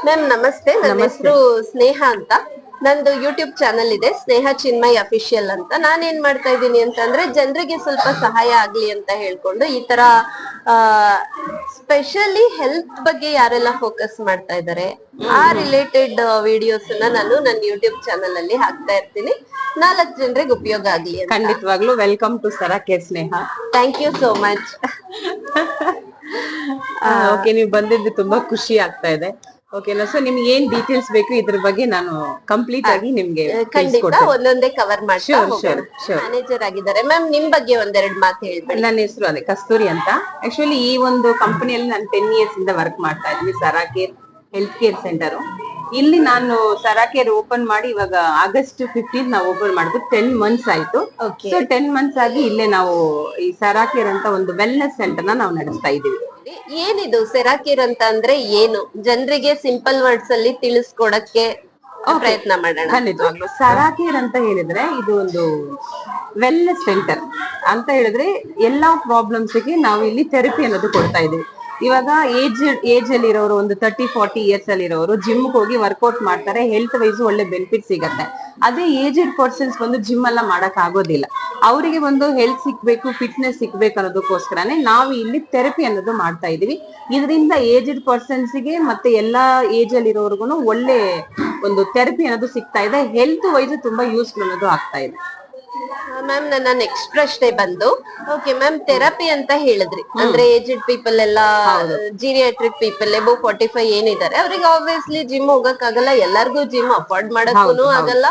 Ma'am ನಮಸ್ತೆ, ನನ್ನ ಹೆಸರು ಸ್ನೇಹ ಅಂತ. ನಂದು ಯೂಟ್ಯೂಬ್ ಚಾನಲ್ ಇದೆ, ಸ್ನೇಹ ಚಿನ್ಮಯ್ ಅಫಿಷಿಯಲ್ ಅಂತ. ನಾನೇನ್ ಮಾಡ್ತಾ ಇದ್ದೀನಿ ಅಂತಂದ್ರೆ ಜನರಿಗೆ ಸ್ವಲ್ಪ ಸಹಾಯ ಆಗ್ಲಿ ಅಂತ ಹೇಳ್ಕೊಂಡು ಈ ತರ ಸ್ಪೆಷಲಿ ಹೆಲ್ತ್ ಬಗ್ಗೆ ಯಾರೆಲ್ಲ ಫೋಕಸ್ ಮಾಡ್ತಾ ಇದ್ದಾರೆ ಆ ರಿಲೇಟೆಡ್ ವಿಡಿಯೋಸ್ ನಾನು ನನ್ನ ಯೂಟ್ಯೂಬ್ ಚಾನಲ್ ಅಲ್ಲಿ ಹಾಕ್ತಾ ಇರ್ತೀನಿ. 4 ಜನರಿಗೆ ಉಪಯೋಗ ಆಗ್ಲಿ ಅಂತ. ಖಂಡಿತವಾಗ್ಲೂ welcome to Saraki Sneha. Thank you so much. Okay, ನೀವು ಬಂದಿದ್ದು ತುಂಬಾ ಖುಷಿ ಆಗ್ತಾ ಇದೆ. ಓಕೆನಾ? ಸೊ ನಿಮ್ಗೆ ಏನ್ ಡೀಟೇಲ್ಸ್ ಬೇಕು ಇದ್ರ ಬಗ್ಗೆ ನಾನು ಕಂಪ್ಲೀಟ್ ಆಗಿ ನಿಮ್ಗೆ ಖಂಡಿತ ಒಂದೊಂದೇ ಕವರ್ ಮಾಡ್ತಾ ಹೋಗೋಣ. ಶೋರ್. ಮ್ಯಾನೇಜರ್ ಆಗಿದ್ದಾರೆ ಮ್ಯಾಮ್, ನಿಮ್ ಬಗ್ಗೆ ಒಂದೆರಡು ಮಾತು ಹೇಳ್ಬೇಡಿ. ನನ್ನ ಹೆಸರು ಅದೇ ಕಸ್ತೂರಿ ಅಂತ. ಆಕ್ಚುಲಿ ಈ ಒಂದು ಕಂಪನಿಯಲ್ಲಿ ನಾನು 10 years ಇಂದ ವರ್ಕ್ ಮಾಡ್ತಾ ಇದ್ದೀನಿ. ಸರಾಕೇರ್ ಹೆಲ್ತ್ ಕೇರ್ ಸೆಂಟರ್. ಇಲ್ಲಿ ನಾನು ಸರಾಕೇರ್ ಓಪನ್ ಮಾಡಿ ಇವಾಗ ಆಗಸ್ಟ್ 15 ನಾವು ಓಪನ್ ಮಾಡಿದ್ವಿ. 10 months ಆಯ್ತು. ಸೊ 10 months ಆಗಿ ಇಲ್ಲೇ ನಾವು ಈ ಸರಾಕೇರ್ ಅಂತ ಒಂದು ವೆಲ್ನೆಸ್ ಸೆಂಟರ್ ನಾವು ನಡೆಸ್ತಾ ಇದೀವಿ. ಏನಿದು ಸೆರಾಕೇರ್ ಅಂತ ಅಂದ್ರೆ ಏನು, ಜನರಿಗೆ ಸಿಂಪಲ್ ವರ್ಡ್ಸ್ ಅಲ್ಲಿ ತಿಳಿಸ್ಕೊಡಕ್ಕೆ ಪ್ರಯತ್ನ ಮಾಡೋಣ. ಖಂಡಿತವಾಗ್ಲು ಸರಾಕೇರ್ ಅಂತ ಹೇಳಿದ್ರೆ ಇದು ಒಂದು ವೆಲ್ನೆಸ್ ಸೆಂಟರ್ ಅಂತ ಹೇಳಿದ್ರೆ ಎಲ್ಲಾ ಪ್ರಾಬ್ಲಮ್ಸ್ ಗೆ ನಾವು ಇಲ್ಲಿ ಥೆರಪಿ ಅನ್ನೋದು ಕೊಡ್ತಾ ಇದೀವಿ. ಇವಾಗ ಏಜ್ ಅಲ್ಲಿ ಇರೋರು, ಒಂದು 30-40 years ಅಲ್ಲಿ ಇರೋರು ಜಿಮ್ ಹೋಗಿ ವರ್ಕೌಟ್ ಮಾಡ್ತಾರೆ, ಹೆಲ್ತ್ ವೈಸ್ ಒಳ್ಳೆ ಬೆನಿಫಿಟ್ ಸಿಗತ್ತೆ. ಅದೇ ಏಜ್ಡ್ ಪರ್ಸನ್ಸ್ ಬಂದು ಜಿಮ್ ಎಲ್ಲ ಮಾಡಕ್ ಆಗೋದಿಲ್ಲ. ಅವರಿಗೆ ಒಂದು ಹೆಲ್ತ್ ಸಿಕ್ಬೇಕು, ಫಿಟ್ನೆಸ್ ಸಿಕ್ಬೇಕು ಅನ್ನೋದಕ್ಕೋಸ್ಕರನೇ ನಾವು ಇಲ್ಲಿ ಥೆರಪಿ ಅನ್ನೋದು ಮಾಡ್ತಾ ಇದೀವಿ. ಇದರಿಂದ ಏಜ್ಡ್ ಪರ್ಸನ್ಸ್ ಗೆ ಮತ್ತೆ ಎಲ್ಲಾ ಏಜ್ ಅಲ್ಲಿ ಇರೋರ್ಗು ಒಳ್ಳೆ ಒಂದು ಥೆರಪಿ ಅನ್ನೋದು ಸಿಗ್ತಾ ಇದೆ. ಹೆಲ್ತ್ ವೈಸ್ ತುಂಬಾ ಯೂಸ್ಫುಲ್ ಅನ್ನೋದು ಆಗ್ತಾ ಇದೆ. ಮ್ಯಾಮ್, ನನ್ನ ನೆಕ್ಸ್ಟ್ ಪ್ರಶ್ನೆ ಬಂದು, ಓಕೆ ಮ್ಯಾಮ್, ಥೆರಪಿ ಅಂತ ಹೇಳಿದ್ರಿ ಅಂದ್ರೆ ಏಜ್ಡ್ ಪೀಪಲ್ ಎಲ್ಲ, ಜೀರಿಯಾಟ್ರಿಕ್ ಪೀಪಲ್ ಎಬೋ 45 ಏನಿದ್ದಾರೆ ಅವ್ರಿಗೆ ಆಬ್ವಿಯಸ್ಲಿ ಜಿಮ್ ಹೋಗಕ್ ಆಗಲ್ಲ, ಎಲ್ಲರಿಗೂ ಜಿಮ್ ಅಫೋರ್ಡ್ ಮಾಡಕ್ಕೂ ಆಗಲ್ಲ.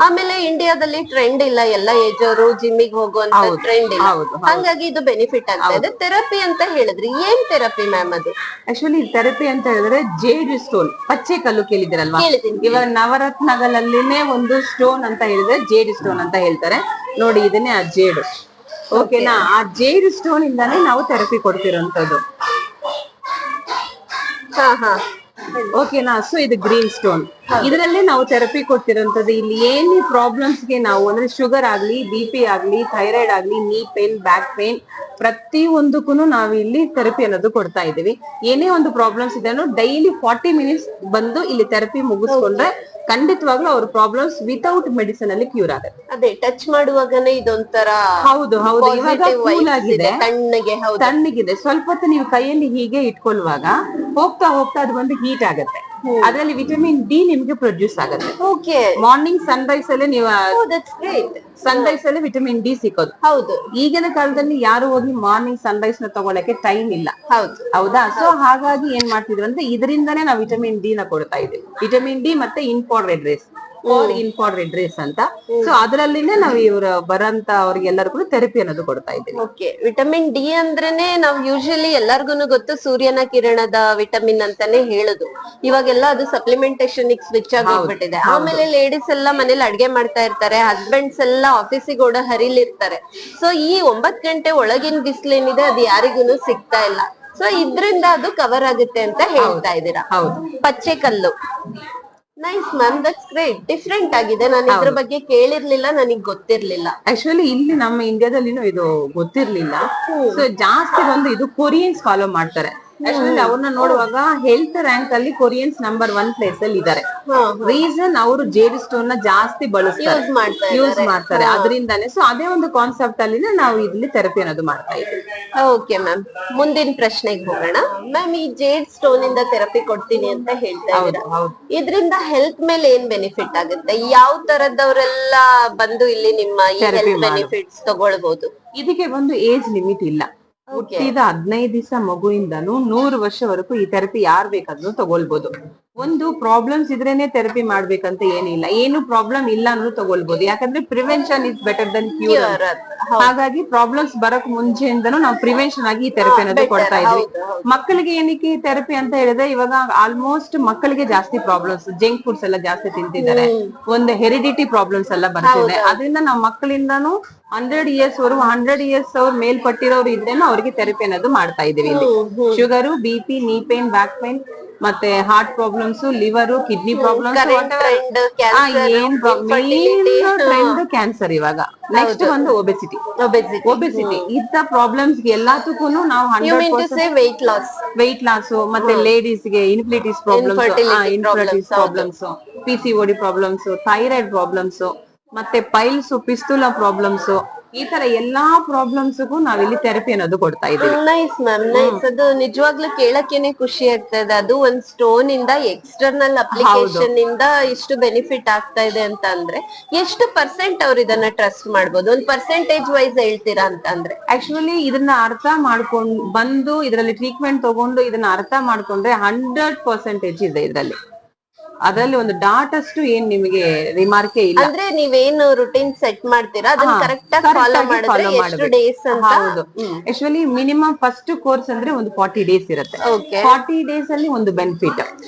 ಆಮೇಲೆ ಇಂಡಿಯಾದಲ್ಲಿ ಟ್ರೆಂಡ್ ಇಲ್ಲ, ಎಲ್ಲ ಏಜ್ ಅವರು ಜಿಮ್ಮಿಗೆ ಹೋಗುವಂತ ಟ್ರೆಂಡ್ ಇಲ್ಲ. ಹಂಗಾಗಿ ಇದು ಬೆನಿಫಿಟ್ ಆಗ್ತಾ ಇದೆ. ಥೆರಪಿ ಅಂತ ಹೇಳಿದ್ರಿ, ಏನ್ ಥೆರಪಿ ಮ್ಯಾಮ್ ಅದು? ಆಕ್ಚುಲಿ ಥೆರಪಿ ಅಂತ ಹೇಳಿದ್ರೆ ಜೇಡ್ ಸ್ಟೋನ್, ಪಚ್ಚೆ ಕಲ್ಲು ಕೇಳಿದಿರಲ್ವಾ? ಇವಾಗ ನವರತ್ನಗಳಲ್ಲಿನೇ ಒಂದು ಸ್ಟೋನ್ ಅಂತ ಹೇಳಿದ್ರೆ ಜೇಡ್ ಸ್ಟೋನ್ ಅಂತ ಹೇಳ್ತಾರೆ ನೋಡಿ. ಇದನ್ನೇ ಆ ಜೇಡು. ಓಕೆನಾ? ಆ ಜೇಡ್ ಸ್ಟೋನ್ ಇಂದಾನೇ ನಾವು ಥೆರಪಿ ಕೊಡ್ತಿರೋಂಥದ್ದು. ಓಕೆನಾ? ಸೊ ಇದು ಗ್ರೀನ್ ಸ್ಟೋನ್, ಇದರಲ್ಲೇ ನಾವು ಥೆರಪಿ ಕೊಡ್ತಿರೋಂಥದ್ದು. ಇಲ್ಲಿ ಏನೇ ಪ್ರಾಬ್ಲಮ್ಸ್ ಗೆ ನಾವು ಅಂದ್ರೆ ಶುಗರ್ ಆಗ್ಲಿ, BP ಆಗ್ಲಿ, ಥೈರಾಯ್ಡ್ ಆಗ್ಲಿ, ನೀ ಪೇನ್, ಬ್ಯಾಕ್ ಪೇನ್, ಪ್ರತಿ ಒಂದಕ್ಕೂ ನಾವು ಇಲ್ಲಿ ಥೆರಪಿ ಅನ್ನೋದು ಕೊಡ್ತಾ ಇದೀವಿ. ಏನೇ ಒಂದು ಪ್ರಾಬ್ಲಮ್ಸ್ ಇದೆ ಡೈಲಿ 40 minutes ಬಂದು ಇಲ್ಲಿ ಥೆರಪಿ ಮುಗಿಸ್ಕೊಂಡ್ರೆ ಖಂಡಿತವಾಗ್ಲೂ ಅವ್ರ ಪ್ರಾಬ್ಲಮ್ಸ್ ವಿತೌಟ್ ಮೆಡಿಸಿನ್ ಅಲ್ಲಿ ಕ್ಯೂರ್ ಆಗುತ್ತೆ. ಅದೇ ಟಚ್ ಮಾಡುವಾಗನೇ ಇದೊಂತರ. ಹೌದು, ಇವಾಗ ಕೂಲ್ ಆಗಿದೆ, ತಣ್ಣಗಿದೆ. ಸ್ವಲ್ಪ ಹೊತ್ತು ನೀವು ಕೈಯಲ್ಲಿ ಹೀಗೆ ಇಟ್ಕೊಳ್ಳುವಾಗ ಹೋಗ್ತಾ ಅದು ಬಂದು ಹೀಟ್ ಆಗುತ್ತೆ. ಅದ್ರಲ್ಲಿ ವಿಟಮಿನ್ ಡಿ ನಿಮ್ಗೆ ಪ್ರೊಡ್ಯೂಸ್ ಆಗುತ್ತೆ. ಮಾರ್ನಿಂಗ್ ಸನ್ರೈಸ್ ಅಲ್ಲಿ ನೀವು ಸನ್ರೈಸ್ ಅಲ್ಲಿ ವಿಟಮಿನ್ ಡಿ ಸಿಕ್ಕೋದು. ಹೌದು, ಈಗಿನ ಕಾಲದಲ್ಲಿ ಯಾರು ಹೋಗಿ ಮಾರ್ನಿಂಗ್ ಸನ್ರೈಸ್ ನ ತಗೊಳಕ್ಕೆ ಟೈಮ್ ಇಲ್ಲ. ಹೌದಾ? ಸೊ ಹಾಗಾಗಿ ಏನ್ ಮಾಡ್ತಿದ್ರು ಅಂದ್ರೆ ಇದರಿಂದಾನೇ ನಾವು ವಿಟಮಿನ್ ಡಿ ನ ಕೊಡ್ತಾ ಇದ್ದೀವಿ. ವಿಟಮಿನ್ ಡಿ ಮತ್ತೆ ಇನ್ಫಾರ್ರೆಡ್ ರೇಸ್ ಅಂತ. ಸೊ ಅದರಲ್ಲಿನೇ ನಾವು ಇವ್ರ ಬರಂತ ಅವ್ರಿಗೆಲ್ಲರಿಗೂ ಥೆರಪಿ ಅನ್ನೋದು ಕೊಡ್ತಾ ಇದ್ದೀವಿ. ವಿಟಮಿನ್ ಡಿ ಅಂದ್ರೇನೆ ನಾವು ಯೂಶಲಿ ಎಲ್ಲಾರ್ಗು ಗೊತ್ತು, ಸೂರ್ಯನ ಕಿರಣದ ವಿಟಮಿನ್ ಅಂತಾನೆ ಹೇಳುದು. ಇವಾಗೆಲ್ಲ ಅದು ಸಪ್ಲಿಮೆಂಟೇಶನ್ ಸ್ವಿಚ್ ಆಗಿ ಹೋಗ್ಬಿಟ್ಟಿದೆ. ಆಮೇಲೆ ಲೇಡೀಸ್ ಎಲ್ಲ ಮನೇಲಿ ಅಡ್ಗೆ ಮಾಡ್ತಾ ಇರ್ತಾರೆ, ಹಸ್ಬೆಂಡ್ಸ್ ಎಲ್ಲ ಆಫೀಸಿಗೆ ಓಡೋ ಹರಿಲಿರ್ತಾರೆ. ಸೊ ಈ 9 ಗಂಟೆ ಒಳಗಿನ ಬಿಸಿಲೇನಿದೆ ಅದು ಯಾರಿಗೂ ಸಿಗ್ತಾ ಇಲ್ಲ. ಸೊ ಇದ್ರಿಂದ ಅದು ಕವರ್ ಆಗುತ್ತೆ ಅಂತ ಹೇಳ್ತಾ ಇದ್ದೀರಾ. ಪಚ್ಚೆ ಕಲ್ಲು, nice ma'am, that's great. Different ಆಗಿದೆ, ನಾನು ಇದ್ರ ಬಗ್ಗೆ ಕೇಳಿರ್ಲಿಲ್ಲ, ನನಗ್ ಗೊತ್ತಿರ್ಲಿಲ್ಲ. ಆಕ್ಚುಲಿ ಇಲ್ಲಿ ನಮ್ಮ ಇಂಡಿಯಾದಲ್ಲಿನೂ ಇದು ಗೊತ್ತಿರ್ಲಿಲ್ಲ. ಸೊ ಜಾಸ್ತಿ ಬಂದು ಇದು ಕೊರಿಯನ್ಸ್ ಫಾಲೋ ಮಾಡ್ತಾರೆ. ಆಕ್ಚುಲಿ ಅವ್ರನ್ನ ನೋಡುವಾಗ ಹೆಲ್ತ್ ರ್ಯಾಂಕ್ ಅಲ್ಲಿ ಕೊರಿಯನ್ಸ್ ನಂಬರ್ 1 ಪ್ಲೇಸ್ ಅಲ್ಲಿ ಇದ್ದಾರೆ. ರೀಸನ್ ಅವರು ಜೇಡ್ ಸ್ಟೋನ್ ನ ಜಾಸ್ತಿ ಯೂಸ್ ಮಾಡ್ತಾರೆ, ಅದರಿಂದಾನೆ. ಸೊ ಅದೇ ಒಂದು ಕಾನ್ಸೆಪ್ಟ್ ಅಲ್ಲಿ ನಾವು ಇಲ್ಲಿ ಥೆರಪಿ ಅನ್ನೋದು ಮಾಡ್ತಾ ಇದ್ದೀವಿ. ಓಕೆ ಮ್ಯಾಮ್, ಮುಂದಿನ ಪ್ರಶ್ನೆಗೆ ಹೋಗೋಣ. ಮ್ಯಾಮ್, ಈ ಜೇಡ್ ಸ್ಟೋನ್ ಇಂದ ಥೆರಪಿ ಕೊಡ್ತೀನಿ ಅಂತ ಹೇಳ್ತಾ ಇದ್ದೀರಾ, ಇದರಿಂದ ಹೆಲ್ತ್ ಮೇಲೆ ಏನ್ ಬೆನಿಫಿಟ್ ಆಗುತ್ತೆ? ಯಾವ ತರದವರೆಲ್ಲ ಬಂದು ಇಲ್ಲಿ ನಿಮ್ಮ ಈ ಹೆಲ್ತ್ ಬೆನಿಫಿಟ್ಸ್ ತಗೊಳ್ಬಹುದು? ಇದಕ್ಕೆ ಒಂದು ಏಜ್ ಲಿಮಿಟ್ ಇಲ್ಲ. ಹುಟ್ಟಿದ 15 ದಿವಸ ಮಗುವಿಂದನು 100 ವರ್ಷವರೆಗೂ ಈ ಥೆರಪಿ ಯಾರು ಬೇಕಾದ್ರೂ ತಗೊಳ್ಬಹುದು. ಒಂದು ಪ್ರಾಬ್ಲಮ್ಸ್ ಇದ್ರೇನೆ ಥೆರಪಿ ಮಾಡ್ಬೇಕಂತ ಏನಿಲ್ಲ, ಏನು ಪ್ರಾಬ್ಲಮ್ ಇಲ್ಲ ಅನ್ನೋದು ತಗೊಳ್ಬಹುದು. ಯಾಕಂದ್ರೆ prevention is better than cure. ಹಾಗಾಗಿ ಪ್ರಾಬ್ಲಮ್ಸ್ ಬರಕ್ ಮುಂಚೆಯಿಂದನೂ ನಾವು ಪ್ರಿವೆನ್ಷನ್ ಆಗಿ ಈ ಥೆರಪಿ ಅನ್ನೋದು ಕೊಡ್ತಾ ಇದ್ವಿ. ಮಕ್ಕಳಿಗೆ ಏನಕ್ಕೆ ಥೆರಪಿ ಅಂತ ಹೇಳಿದ್ರೆ, ಇವಾಗ ಆಲ್ಮೋಸ್ಟ್ ಮಕ್ಕಳಿಗೆ ಜಾಸ್ತಿ ಪ್ರಾಬ್ಲಮ್ಸ್, ಜಂಕ್ ಫುಡ್ಸ್ ಎಲ್ಲ ಜಾಸ್ತಿ ತಿಂತಿದ್ದಾರೆ, ಒಂದು ಹೆರಿಡಿಟಿ ಪ್ರಾಬ್ಲಮ್ಸ್ ಎಲ್ಲ ಬರ್ತಿದೆ. ಅದರಿಂದ ನಾವು ಮಕ್ಕಳಿಂದಾನು 100 years ಅವ್ರ ಮೇಲ್ಪಟ್ಟಿರೋರು ಇದ್ರೇನು ಅವ್ರಿಗೆ ಥೆರಪಿ ಅನ್ನೋದು ಮಾಡ್ತಾ ಇದೀವಿ. ಇಲ್ಲಿ sugar, BP, knee pain, back pain, ಮತ್ತೆ heart problems, liver, kidney problems, current trend cancer, ಏನ್ ಇನ್ಫರ್ಟಿಲಿಟಿ, ಟ್ರೆಂಡ್ ಕ್ಯಾನ್ಸರ್. ಇವಾಗ ನೆಕ್ಸ್ಟ್ ಒಂದು ಒಬೆಸಿಟಿ. ಒಬೆಸಿಟಿ ಇಂಥ ಪ್ರಾಬ್ಲಮ್ಸ್ ಎಲ್ಲದಕ್ಕೂ ನಾವು you mean to 100% say weight loss. Weight loss, ಮತ್ತೆ ಲೇಡೀಸ್ ಗೆ infertilities problems, infertilities problems, PCOD problems, thyroid problems, ಮತ್ತೆ piles, fistula problems, ಈ ತರ ಎಲ್ಲಾ ಪ್ರಾಬ್ಲಮ್ಸ್ಗೂ ನಾವಿಲ್ಲಿ ಥೆರಪಿ ಅನ್ನೋದು ಕೊಡ್ತಾ ಇದ್ದೀವಿ. Nice ma'am, nice. ಅದು ನಿಜವಾಗ್ಲೂ ಕೇಳಕ್ಕೇನೆ ಖುಷಿ ಆಗ್ತದೆ. ಅದು ಒಂದ್ ಸ್ಟೋನ್ ಇಂದ ಎಕ್ಸ್ಟರ್ನಲ್ ಅಪ್ಲಿಕೇಶನ್ ಇಂದ ಇಷ್ಟು ಬೆನಿಫಿಟ್ ಆಗ್ತಾ ಇದೆ ಅಂತ ಅಂದ್ರೆ ಎಷ್ಟು ಪರ್ಸೆಂಟ್ ಅವ್ರು ಇದನ್ನ ಟ್ರಸ್ಟ್ ಮಾಡ್ಬೋದು? ಒಂದ್ ಪರ್ಸೆಂಟೇಜ್ ವೈಸ್ ಹೇಳ್ತೀರಾ ಅಂತ ಅಂದ್ರೆ? ಆಕ್ಚುಲಿ ಇದನ್ನ ಅರ್ಥ ಮಾಡ್ಕೊಂಡು ಬಂದು ಇದರಲ್ಲಿ ಟ್ರೀಟ್ಮೆಂಟ್ ತಗೊಂಡು ಇದನ್ನ ಅರ್ಥ ಮಾಡ್ಕೊಂಡ್ರೆ 100% ಇದೆ ಇದರಲ್ಲಿ. ಅದರಲ್ಲಿ ಒಂದು ಡಾಟ್ ಅಷ್ಟು ಏನ್ ನಿಮಗೆ ರಿಮಾರ್ಕೆ ಇಲ್ಲ. ಅಂದ್ರೆ ನೀವೇನು ರುಟೀನ್ ಸೆಟ್ ಮಾಡ್ತೀರಾ ಅದನ್ನ ಕರೆಕ್ಟ್ ಆಗಿ ಫಾಲೋ ಮಾಡಿದ್ರೆ ಎಷ್ಟು ಡೇಸ್ ಅಂತ? ಹೌದು, ಆಕ್ಚುಲಿ ಮಿನಿಮಮ್ ಫಸ್ಟ್ ಕೋರ್ಸ್ ಅಂದ್ರೆ ಒಂದು 40 ಡೇಸ್ ಇರುತ್ತೆ. 40 ಡೇಸ್ ಅಲ್ಲಿ ಒಂದು ಬೆನಿಫಿಟ್.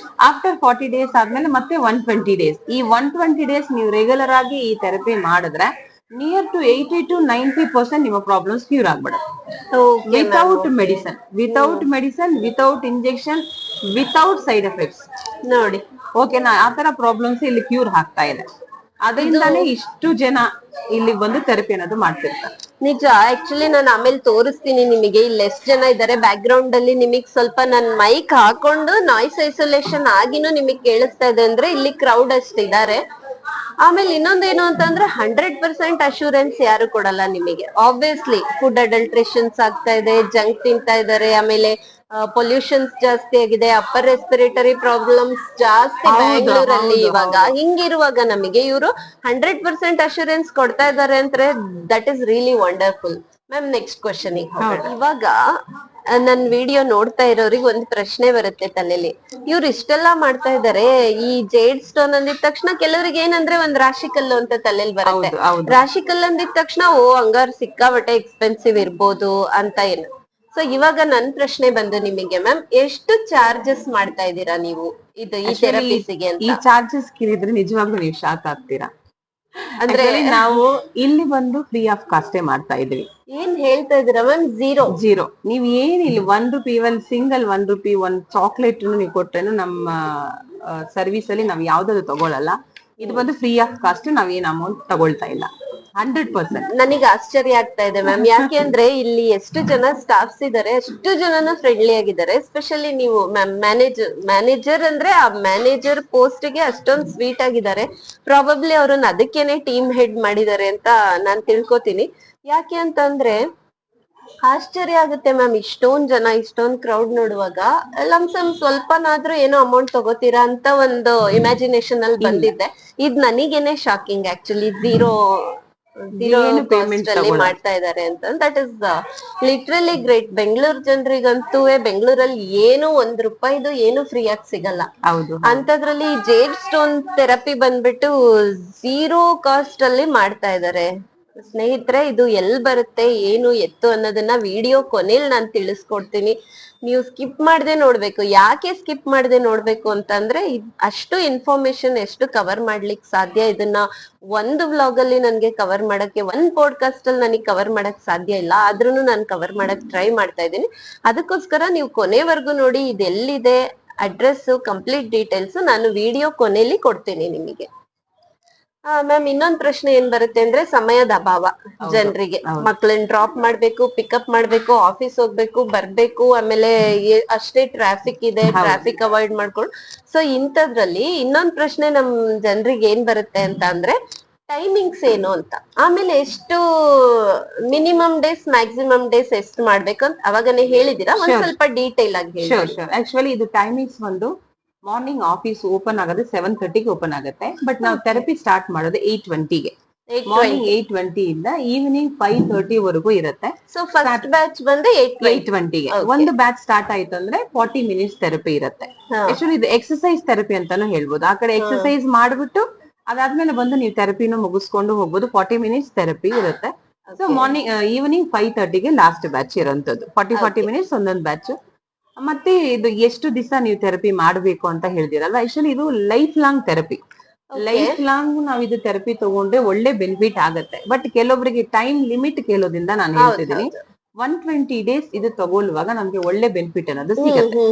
ಆಫ್ಟರ್ 40 ಡೇಸ್ ಆದ್ಮೇಲೆ ಮತ್ತೆ 120 ಡೇಸ್. ಈ 120 ಡೇಸ್ ನೀವು ರೆಗ್ಯುಲರ್ ಆಗಿ ಈ ಥೆರಪಿ ಮಾಡಿದ್ರೆ ನಿಯರ್ ಟು 80 to 90% ನಿಮ್ಮ ಪ್ರಾಬ್ಲಮ್ಸ್ ಕ್ಯೂರ್ ಆಗ್ಬಿಡುತ್ತೆ. Without medicine, without injection, without side effects. ನೋಡಿ, ಓಕೆನಾ? ಆತರ ಪ್ರಾಬ್ಲಮ್ಸ್ ಇಲ್ಲಿ ಕ್ಯೂರ್ ಆಗ್ತಾ ಇದೆ. ಅದರಿಂದಾನೇ ಇಷ್ಟು ಜನ ಇಲ್ಲಿ ಬಂದು ಥೆರಪಿ ಅನ್ನೋದು ಮಾಡ್ತಿರ್ತಾರೆ. ನಿಜ. ಆಕ್ಚುಲಿ ನಾನು ಆಮೇಲೆ ತೋರಿಸ್ತೀನಿ ನಿಮಗೆ ಇಲ್ಲಿ ಎಷ್ಟು ಜನ ಇದ್ದಾರೆ. ಬ್ಯಾಕ್ ಗ್ರೌಂಡ್ ಅಲ್ಲಿ ನಿಮಗ್ ಸ್ವಲ್ಪ ನನ್ ಮೈಕ್ ಹಾಕೊಂಡು ನಾಯ್ಸ್ ಐಸೋಲೇಷನ್ ಆಗಿನೂ ನಿಮಗ್ ಕೇಳಿಸ್ತಾ ಇದೆ ಅಂದ್ರೆ ಇಲ್ಲಿ ಕ್ರೌಡ್ ಅಷ್ಟಿದ್ದಾರೆ. ಆಮೇಲೆ ಇನ್ನೊಂದೇನು ಅಂತಂದ್ರೆ 100% ಅಶೂರೆನ್ಸ್ ಯಾರು ಕೊಡಲ್ಲ ನಿಮಗೆ. ಆಬ್ವಿಯಸ್ಲಿ ಫುಡ್ ಅಡಲ್ಟ್ರೇಷನ್ಸ್ ಆಗ್ತಾ ಇದೆ, ಜಂಕ್ ತಿಂತಾ ಇದಾರೆ, ಆಮೇಲೆ ಪೊಲ್ಯೂಷನ್ಸ್ ಜಾಸ್ತಿ ಆಗಿದೆ, ಅಪ್ಪರ್ ರೆಸ್ಪಿರೇಟರಿ ಪ್ರಾಬ್ಲಮ್ಸ್ ಜಾಸ್ತಿ ಬ್ಯಾಂಗ್ಳೂರಲ್ಲಿ ಇವಾಗ. ಹಿಂಗಿರುವಾಗ ನಮಗೆ ಇವರು 100% ಅಶೂರೆನ್ಸ್ ಕೊಡ್ತಾ ಇದಾರೆ ಅಂದ್ರೆ that is really wonderful. Ma'am, next question ಇವಾಗ ನನ್ ವಿಡಿಯೋ ನೋಡ್ತಾ ಇರೋರಿಗೆ ಒಂದ್ ಪ್ರಶ್ನೆ ಬರುತ್ತೆ ತಲೆಯಲ್ಲಿ. ಇವ್ರು ಇಷ್ಟೆಲ್ಲಾ ಮಾಡ್ತಾ ಇದಾರೆ, ಈ ಜೇಡ್ ಸ್ಟೋನ್ ಅಂದಿದ ತಕ್ಷಣ ಕೆಲವರಿಗೆ ಏನಂದ್ರೆ ಒಂದ್ ರಾಶಿ ಕಲ್ಲು ಅಂತ ತಲೆಯಲ್ಲಿ ಬರುತ್ತೆ. ರಾಶಿ ಕಲ್ಲು ಅಂದಿದ ತಕ್ಷಣ ಹಂಗಾರ್ ಸಿಕ್ಕಾಬಟ್ಟೆ ಎಕ್ಸ್ಪೆನ್ಸಿವ್ ಇರ್ಬೋದು ಅಂತ ಏನು. ಸೊ ಇವಾಗ ನನ್ ಪ್ರಶ್ನೆ ಬಂದು ನಿಮಗೆ ಮ್ಯಾಮ್, ಎಷ್ಟು ಚಾರ್ಜಸ್ ಮಾಡ್ತಾ ಇದ್ದೀರಾ ನೀವು ಇದು ಈ ಥೆರಪೀಸಿಗೆ ಅಂತ? ಈ ಚಾರ್ಜಸ್ ಕೇಳಿದ್ರೆ ನಿಜವಾಗ್ಲೂ ನೀವು ಶಾಕ್ ಆಗ್ತೀರಾ. ಅಂದ್ರೆ ನಾವು ಇಲ್ಲಿ ಬಂದು ಫ್ರೀ ಆಫ್ ಕಾಸ್ಟೇ ಮಾಡ್ತಾ ಇದೀವಿ. ಏನ್ ಹೇಳ್ತಾ ಇದೀರಾ ಮ್ಯಾಮ್? ಝೀರೋ. ನೀವ್ ಏನ್ ಇಲ್ಲಿ ₹1 ಒಂದ್ ಸಿಂಗಲ್ ₹1 ಒಂದ್ ಚಾಕ್ಲೇಟ್ ನೀವು ಕೊಟ್ರೇನು ನಮ್ಮ ಸರ್ವಿಸ್ ಅಲ್ಲಿ ನಾವ್ ಯಾವ್ದಾದ್ರು ತಗೊಳಲ್ಲ. ಇದು ಬಂದು ಫ್ರೀ ಆಫ್ ಕಾಸ್ಟ್, ನಾವ್ ಏನ್ ಅಮೌಂಟ್ ತಗೊಳ್ತಾ ಇಲ್ಲ. 100%. ನನಗೆ ಆಶ್ಚರ್ಯ ಆಗ್ತಾ ಇದೆ ಮ್ಯಾಮ್. ಯಾಕೆ ಅಂದ್ರೆ ಇಲ್ಲಿ ಎಷ್ಟು ಜನ ಸ್ಟಾಫ್ಸ್ ಇದಾರೆ, ಅಷ್ಟು ಜನನ ಫ್ರೆಂಡ್ಲಿ ಆಗಿದ್ದಾರೆ. ಎಸ್ಪೆಷಲಿ ನೀವು ಮ್ಯಾಮ್ ಮ್ಯಾನೇಜರ್ ಅಂದ್ರೆ ಆ ಮ್ಯಾನೇಜರ್ ಪೋಸ್ಟ್ ಗೆ ಅಷ್ಟೊಂದು ಸ್ವೀಟ್ ಆಗಿದ್ದಾರೆ. ಪ್ರಾಬಬ್ಲಿ ಅವ್ರನ್ನ ಅದಕ್ಕೇನೆ ಟೀಮ್ ಹೆಡ್ ಮಾಡಿದ್ದಾರೆ ಅಂತ ನಾನ್ ತಿಳ್ಕೊತೀನಿ. ಯಾಕೆ ಅಂತಂದ್ರೆ ಆಶ್ಚರ್ಯ ಆಗುತ್ತೆ ಮ್ಯಾಮ್, ಇಷ್ಟೊಂದ್ ಜನ, ಇಷ್ಟೊಂದ್ ಕ್ರೌಡ್ ನೋಡುವಾಗ ಲಮ್ಸಮ್ ಸ್ವಲ್ಪನಾದ್ರೂ ಏನೋ ಅಮೌಂಟ್ ತಗೋತೀರಾ ಅಂತ ಒಂದು ಇಮ್ಯಾಜಿನೇಷನ್ ಅಲ್ಲಿ ಬಂದಿದ್ದೆ. ಇದ್ ನನಗೇನೆ ಶಾಕಿಂಗ್ ಆಕ್ಚುಲಿ. ಝೀರೋ ಪೇಮೆಂಟ್ ಅಲ್ಲಿ ಮಾಡ್ತಾ ಇದಾರೆ ಅಂತ. That is literally great. Bengaluru ಜನರಿಗಂತೂ ಬೆಂಗಳೂರಲ್ಲಿ ಏನು ₹1 ಏನು ಫ್ರೀ ಆಗಿ ಸಿಗಲ್ಲ. ಅಂತದ್ರಲ್ಲಿ ಜೇಡ್ ಸ್ಟೋನ್ ಥೆರಪಿ ಬಂದ್ಬಿಟ್ಟು ಝೀರೋ ಕಾಸ್ಟ್ ಅಲ್ಲಿ ಮಾಡ್ತಾ ಇದಾರೆ. ಸ್ನೇಹಿತರೆ, ಇದು ಎಲ್ ಬರುತ್ತೆ, ಏನು ಎತ್ತು ಅನ್ನೋದನ್ನ ವಿಡಿಯೋ ಕೊನೆಯಲ್ಲಿ ನಾನು ತಿಳಿಸ್ಕೊಡ್ತೀನಿ. ನೀವು ಸ್ಕಿಪ್ ಮಾಡದೆ ನೋಡ್ಬೇಕು. ಯಾಕೆ ಸ್ಕಿಪ್ ಮಾಡದೆ ನೋಡ್ಬೇಕು ಅಂತಂದ್ರೆ ಅಷ್ಟು ಇನ್ಫಾರ್ಮೇಶನ್ ಎಷ್ಟು ಕವರ್ ಮಾಡ್ಲಿಕ್ಕೆ ಸಾಧ್ಯ, ಇದನ್ನ ಒಂದು ವ್ಲಾಗ್ ಅಲ್ಲಿ ನನ್ಗೆ ಕವರ್ ಮಾಡಕ್ಕೆ, ಒಂದ್ ಪಾಡ್ಕಾಸ್ಟ್ ಅಲ್ಲಿ ನನಗೆ ಕವರ್ ಮಾಡಕ್ ಸಾಧ್ಯ ಇಲ್ಲ. ಆದ್ರೂ ನಾನು ಕವರ್ ಮಾಡಕ್ ಟ್ರೈ ಮಾಡ್ತಾ ಇದ್ದೀನಿ. ಅದಕ್ಕೋಸ್ಕರ ನೀವು ಕೊನೆವರೆಗೂ ನೋಡಿ. ಇದೆಲ್ಲಿದೆ, ಅಡ್ರೆಸ್, ಕಂಪ್ಲೀಟ್ ಡೀಟೇಲ್ಸ್ ನಾನು ವಿಡಿಯೋ ಕೊನೆಯಲ್ಲಿ ಕೊಡ್ತೀನಿ ನಿಮಗೆ. ಮ್ಯಾಮ್, ಇನ್ನೊಂದ್ ಪ್ರಶ್ನೆ ಏನ್ ಬರುತ್ತೆ ಅಂದ್ರೆ ಸಮಯದ ಅಭಾವ ಜನರಿಗೆ. ಮಕ್ಳನ್ನ ಡ್ರಾಪ್ ಮಾಡ್ಬೇಕು, ಪಿಕಪ್ ಮಾಡ್ಬೇಕು, ಆಫೀಸ್ ಹೋಗ್ಬೇಕು, ಬರ್ಬೇಕು, ಆಮೇಲೆ ಅಷ್ಟೇ ಟ್ರಾಫಿಕ್ ಇದೆ, ಟ್ರಾಫಿಕ್ ಅವಾಯ್ಡ್ ಮಾಡ್ಕೊಂಡು. ಸೊ ಇಂಥದ್ರಲ್ಲಿ ಇನ್ನೊಂದ್ ಪ್ರಶ್ನೆ ನಮ್ ಜನರಿಗೆ ಏನ್ ಬರುತ್ತೆ ಅಂತ ಅಂದ್ರೆ ಟೈಮಿಂಗ್ಸ್ ಏನು ಅಂತ. ಆಮೇಲೆ ಎಷ್ಟು ಮಿನಿಮಮ್ ಡೇಸ್, ಮ್ಯಾಕ್ಸಿಮಮ್ ಡೇಸ್ ಎಷ್ಟು ಮಾಡ್ಬೇಕು ಅಂತ ಅವಾಗನೇ ಹೇಳಿದೀರಾ. ಒಂದ್ ಸ್ವಲ್ಪ ಡೀಟೇಲ್ ಆಗಿ ಹೇಳಿ. ಆಕ್ಚುಲಿ ಇದು ಟೈಮಿಂಗ್ಸ್ ಒಂದು ಮಾರ್ನಿಂಗ್ ಆಫೀಸ್ ಓಪನ್ ಆಗೋದು 7:30ಗೆ ಓಪನ್ ಆಗುತ್ತೆ. ಬಟ್ ನಾವು ಥೆರಪಿ ಸ್ಟಾರ್ಟ್ ಮಾಡೋದು 8:20ಗೆ. ಮಾರ್ನಿಂಗ್ 8:20 ಇಂದ ಈವ್ನಿಂಗ್ 5:30 ವರೆಗೂ ಇರುತ್ತೆ. ಸೊ ಫಸ್ಟ್ ಬ್ಯಾಚ್ ಬಂದು 8:20ಗೆ. ಒಂದು ಬ್ಯಾಚ್ ಸ್ಟಾರ್ಟ್ ಆಯ್ತು ಅಂದ್ರೆ 40 ಮಿನಿಟ್ಸ್ ಥೆರಪಿ ಇರುತ್ತೆ. ಆಕ್ಚುಲಿ ಇದು ಎಕ್ಸರ್ಸೈಸ್ ಥೆರಪಿ ಅಂತಾನು ಹೇಳ್ಬೋದು. ಆ ಕಡೆ ಎಕ್ಸರ್ಸೈಸ್ ಮಾಡ್ಬಿಟ್ಟು ಅದಾದ್ಮೇಲೆ ಬಂದು ನೀವು ಥೆರಪಿನೂ ಮುಗಿಸ್ಕೊಂಡು ಹೋಗ್ಬೋದು. 40 ಮಿನಿಟ್ಸ್ ಥೆರಪಿ ಇರುತ್ತೆ. ಸೊ ಮಾರ್ನಿಂಗ್ ಈವ್ನಿಂಗ್ 5:30ಗೆ ಲಾಸ್ಟ್ ಬ್ಯಾಚ್ ಇರೋಂಥದ್ದು. 40 ಮಿನಿಟ್ಸ್ ಒಂದೊಂದು ಬ್ಯಾಚ್. ಮತ್ತೆ ಇದು ಎಷ್ಟು ದಿವಸ ನೀವು ಥೆರಪಿ ಮಾಡ್ಬೇಕು ಅಂತ ಹೇಳ್ದಿರಲ್ಲ. ಆಕ್ಚುಲಿ ಇದು life long therapy. Life long ನಾವ್ ಇದು ಥೆರಪಿ ತಗೊಂಡ್ರೆ ಒಳ್ಳೆ ಬೆನಿಫಿಟ್ ಆಗತ್ತೆ. ಬಟ್ ಕೆಲವೊಬ್ಬರಿಗೆ ಟೈಮ್ ಲಿಮಿಟ್ ಕೇಳೋದ್ರಿಂದ ನಾನು ಹೇಳ್ತಿದ್ದೀನಿ. 120 ಡೇಸ್ ಇದು ತಗೊಳ್ಳುವಾಗ ನಮ್ಗೆ ಒಳ್ಳೆ ಬೆನಿಫಿಟ್ ಅನ್ನೋದು ಸಿಗುತ್ತೆ.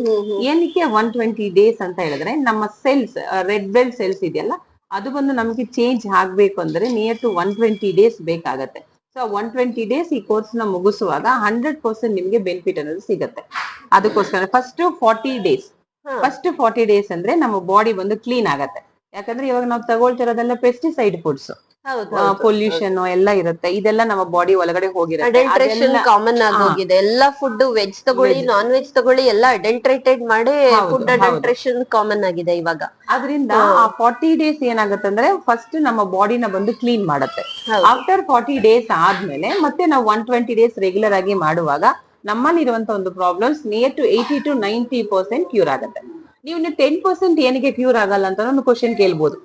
ಏನಕ್ಕೆ 120 ಡೇಸ್ ಅಂತ ಹೇಳಿದ್ರೆ ನಮ್ಮ ಸೆಲ್ಸ್, ರೆಡ್ ಬ್ಲಡ್ ಸೆಲ್ಸ್ ಇದೆಯಲ್ಲ, ಅದು ಬಂದು ನಮ್ಗೆ ಚೇಂಜ್ ಆಗ್ಬೇಕು ಅಂದ್ರೆ ನಿಯರ್ ಟು 120 ಡೇಸ್ ಬೇಕಾಗತ್ತೆ. ಸೊ 120 ಡೇಸ್ ಈ ಕೋರ್ಸ್ ನ ಮುಗಿಸುವಾಗ 100% ನಿಮ್ಗೆ ಬೆನಿಫಿಟ್ ಅನ್ನೋದು ಸಿಗುತ್ತೆ. ಅದಕ್ಕೋಸ್ಕರ ಫಸ್ಟ್ 40 ಡೇಸ್ ಅಂದ್ರೆ ನಮ್ಮ ಬಾಡಿ ಬಂದು ಕ್ಲೀನ್ ಆಗತ್ತೆ. ಯಾಕಂದ್ರೆ ಇವಾಗ ನಾವು ತಗೊಳ್ತಿರೋದೆಲ್ಲ ಪೆಸ್ಟಿಸೈಡ್ ಫುಡ್ಸ್, ಪೊಲ್ಯೂಷನ್ ಎಲ್ಲ ಇರುತ್ತೆ, ಇದೆಲ್ಲ ನಮ್ಮ ಬಾಡಿ ಒಳಗಡೆ ಹೋಗಿರುತ್ತೆ. ಅಡಲ್ಟ್ರೇಷನ್ ಕಾಮನ್ ಆಗೋಗಿದೆ. ಎಲ್ಲಾ ಫುಡ್ ವೆಜ್ ತಗೊಳ್ಳಿ, ನಾನ್ ವೆಜ್ ತಗೊಳ್ಳಿ, ಎಲ್ಲ ಅಡಲ್ಟ್ರೇಟೆಡ್ ಮಾಡಿ ಫುಡ್ ಅಡಲ್ಟ್ರೇಷನ್ ಕಾಮನ್ ಆಗಿದೆ ಇವಾಗ. ಅದರಿಂದ ಆ 40 ಡೇಸ್ ಏನಾಗುತ್ತೆ ಅಂದ್ರೆ ಫಸ್ಟ್ ನಮ್ಮ ಬಾಡಿನ ಬಂದು ಕ್ಲೀನ್ ಮಾಡುತ್ತೆ. ಆಫ್ಟರ್ 40 ಡೇಸ್ ಆದ್ಮೇಲೆ ಮತ್ತೆ ನಾವು 120 ಡೇಸ್ ರೆಗ್ಯುಲರ್ ಆಗಿ ಮಾಡುವಾಗ ನಮ್ಮಲ್ಲಿರುವಂತ ಒಂದು problems near to 80 to 90% cure ಆಗುತ್ತೆ. ನೀವು 10% ಏನಕ್ಕೆ ಕ್ಯೂರ್ ಆಗಲ್ಲ ಅಂತ ಒಂದು ಕ್ವಶನ್ ಕೇಳ್ಬೋದು.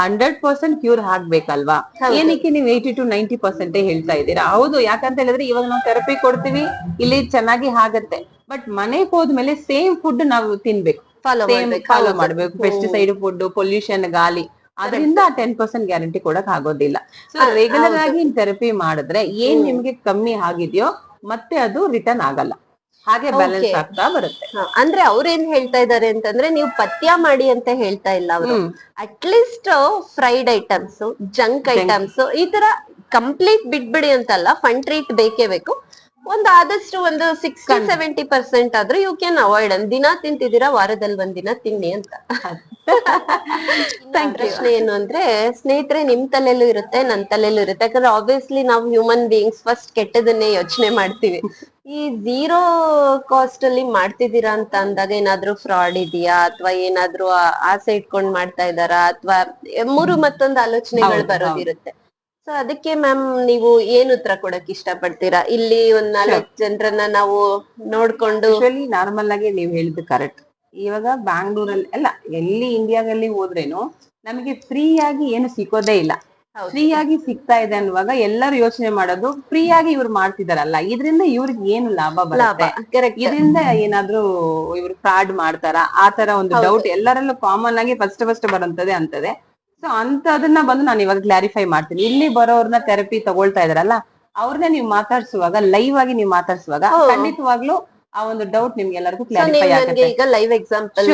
100% ಕ್ಯೂರ್ ಆಗ್ಬೇಕಲ್ವಾ? ಏನಕ್ಕೆ ನೀವು 80 to 90% ಹೇಳ್ತಾ ಇದ್ದೀರಾ? ಹೌದು, ಯಾಕಂತ ಹೇಳಿದ್ರೆ ಇವಾಗ ನಾವು ಥೆರಪಿ ಕೊಡ್ತೀವಿ, ಇಲ್ಲಿ ಚೆನ್ನಾಗಿ ಆಗತ್ತೆ. ಬಟ್ ಮನೆಗೆ ಹೋದ್ಮೇಲೆ ಸೇಮ್ ಫುಡ್ ನಾವು ತಿನ್ಬೇಕು, ಫಾಲೋ ಮಾಡ್ಬೇಕು. ಪೆಸ್ಟಿಸೈಡ್ ಫುಡ್, ಪೊಲ್ಯೂಷನ್, ಗಾಳಿ, ಅದರಿಂದ 10% ಗ್ಯಾರಂಟಿ ಕೊಡಕ್ ಆಗೋದಿಲ್ಲ. ಸೊ ರೆಗ್ಯುಲರ್ ಆಗಿ ಥೆರಪಿ ಮಾಡಿದ್ರೆ ಏನ್ ನಿಮ್ಗೆ ಕಮ್ಮಿ ಆಗಿದೆಯೋ ಮತ್ತೆ ಅದು ರಿಟರ್ನ್ ಆಗಲ್ಲ, ಹಾಗೆ ಬ್ಯಾಲೆನ್ಸ್ ಆಗ್ತಾ ಬರುತ್ತೆ. ಅಂದ್ರೆ ಅವ್ರೇನ್ ಹೇಳ್ತಾ ಇದಾರೆ ಅಂತಂದ್ರೆ, ನೀವು ಪಥ್ಯ ಮಾಡಿ ಅಂತ ಹೇಳ್ತಾ ಇಲ್ಲ ಅವರು. At least fried items, junk items ಈ ತರ ಕಂಪ್ಲೀಟ್ ಬಿಟ್ಬಿಡಿ ಅಂತಲ್ಲ, ಫನ್ ಟ್ರೀಟ್ ಬೇಕೇ ಬೇಕು. ಆದಷ್ಟು ಒಂದು 60-70% ಆದ್ರೂ ಯು ಕ್ಯಾನ್ ಅವಾಯ್ಡ್. ದಿನ ತಿಂತಿದ್ದೀರಾ, ವಾರದಲ್ಲಿ ಒಂದಿನ ತಿನ್ನಿ ಅಂತ. ಪ್ರಶ್ನೆ ಏನು ಅಂದ್ರೆ, ಸ್ನೇಹಿತರೆ, ನಿಮ್ ತಲೆಯಲ್ಲೂ ಇರುತ್ತೆ, ನನ್ ತಲೆಯಲ್ಲೂ ಇರುತ್ತೆ. ಯಾಕಂದ್ರೆ ಆಬ್ವಿಯಸ್ಲಿ ನಾವು ಹ್ಯೂಮನ್ ಬೀಯಿಂಗ್ಸ್ ಫಸ್ಟ್ ಕೆಟ್ಟದನ್ನೇ ಯೋಚನೆ ಮಾಡ್ತೀವಿ. ಈ ಝೀರೋ ಕಾಸ್ಟ್ ಅಲ್ಲಿ ಮಾಡ್ತಿದ್ದೀರಾ ಅಂತ ಅಂದಾಗ ಏನಾದ್ರೂ ಫ್ರಾಡ್ ಇದೆಯಾ, ಅಥವಾ ಏನಾದ್ರೂ ಆಸೆ ಇಟ್ಕೊಂಡ್ ಮಾಡ್ತಾ ಇದಾರಾ, ಅಥವಾ ಮತ್ತೊಂದು ಆಲೋಚನೆಗಳು ಬರೋದಿರುತ್ತೆ. ಸೊ ಅದಕ್ಕೆ ಮ್ಯಾಮ್ ನೀವು ಏನ್ ಉತ್ತರ ಕೊಡಕ್ ಇಷ್ಟ ಪಡ್ತೀರಾ? ಇಲ್ಲಿ ಒಂದ್ 4 ಜನರನ್ನ ನಾವು ನೋಡ್ಕೊಂಡು. ನಾರ್ಮಲ್ ಆಗಿ ನೀವು ಹೇಳಿದ್ದು ಕರೆಕ್ಟ್. ಇವಾಗ ಬ್ಯಾಂಗ್ಳೂರಲ್ಲಿ ಅಲ್ಲ, ಎಲ್ಲಿ ಇಂಡಿಯಾದಲ್ಲಿ ಹೋದ್ರೇನು ನಮಗೆ ಫ್ರೀ ಆಗಿ ಏನು ಸಿಕ್ಕೋದೇ ಇಲ್ಲ. ಫ್ರೀ ಆಗಿ ಸಿಗ್ತಾ ಇದೆ ಅನ್ನುವಾಗ ಎಲ್ಲರೂ ಯೋಚನೆ ಮಾಡೋದು, ಫ್ರೀ ಆಗಿ ಇವ್ರು ಮಾಡ್ತಿದಾರಲ್ಲ, ಇದರಿಂದ ಇವ್ರಿಗೆ ಏನು ಲಾಭ ಬರುತ್ತೆ, ಇದರಿಂದ ಏನಾದ್ರೂ ಇವ್ರು ಫ್ರಾಡ್ ಮಾಡ್ತಾರ, ಆ ತರ ಒಂದು ಡೌಟ್ ಎಲ್ಲರಲ್ಲೂ ಕಾಮನ್ ಆಗಿ ಫಸ್ಟ್ ಬರುತ್ತದೆ ಅಂತದೆ. ಸೊ ಅಂತದನ್ನ ಬಂದು ನಾನು ಇವಾಗ ಕ್ಲಾರಿಫೈ ಮಾಡ್ತೀನಿ. ಇಲ್ಲಿ ಬರೋರ್ನ ಥೆರಪಿ ತಗೊಳ್ತಾ ಇದಾರಲ್ಲ, ಅವ್ರನ್ನ ನೀವು ಮಾತಾಡ್ಸುವಾಗ, ಲೈವ್ ಆಗಿ ನೀವು ಮಾತಾಡ್ಸುವಾಗ ಖಂಡಿತವಾಗ್ಲೂ ಆ ಒಂದು ಡೌಟ್ ನಿಮ್ಗೆ ಎಲ್ಲರಿಗೂ ಕ್ಲಾರಿಫೈ ಆಗುತ್ತೆ. ಈಗ ಲೈವ್ ಎಕ್ಸಾಂಪಲ್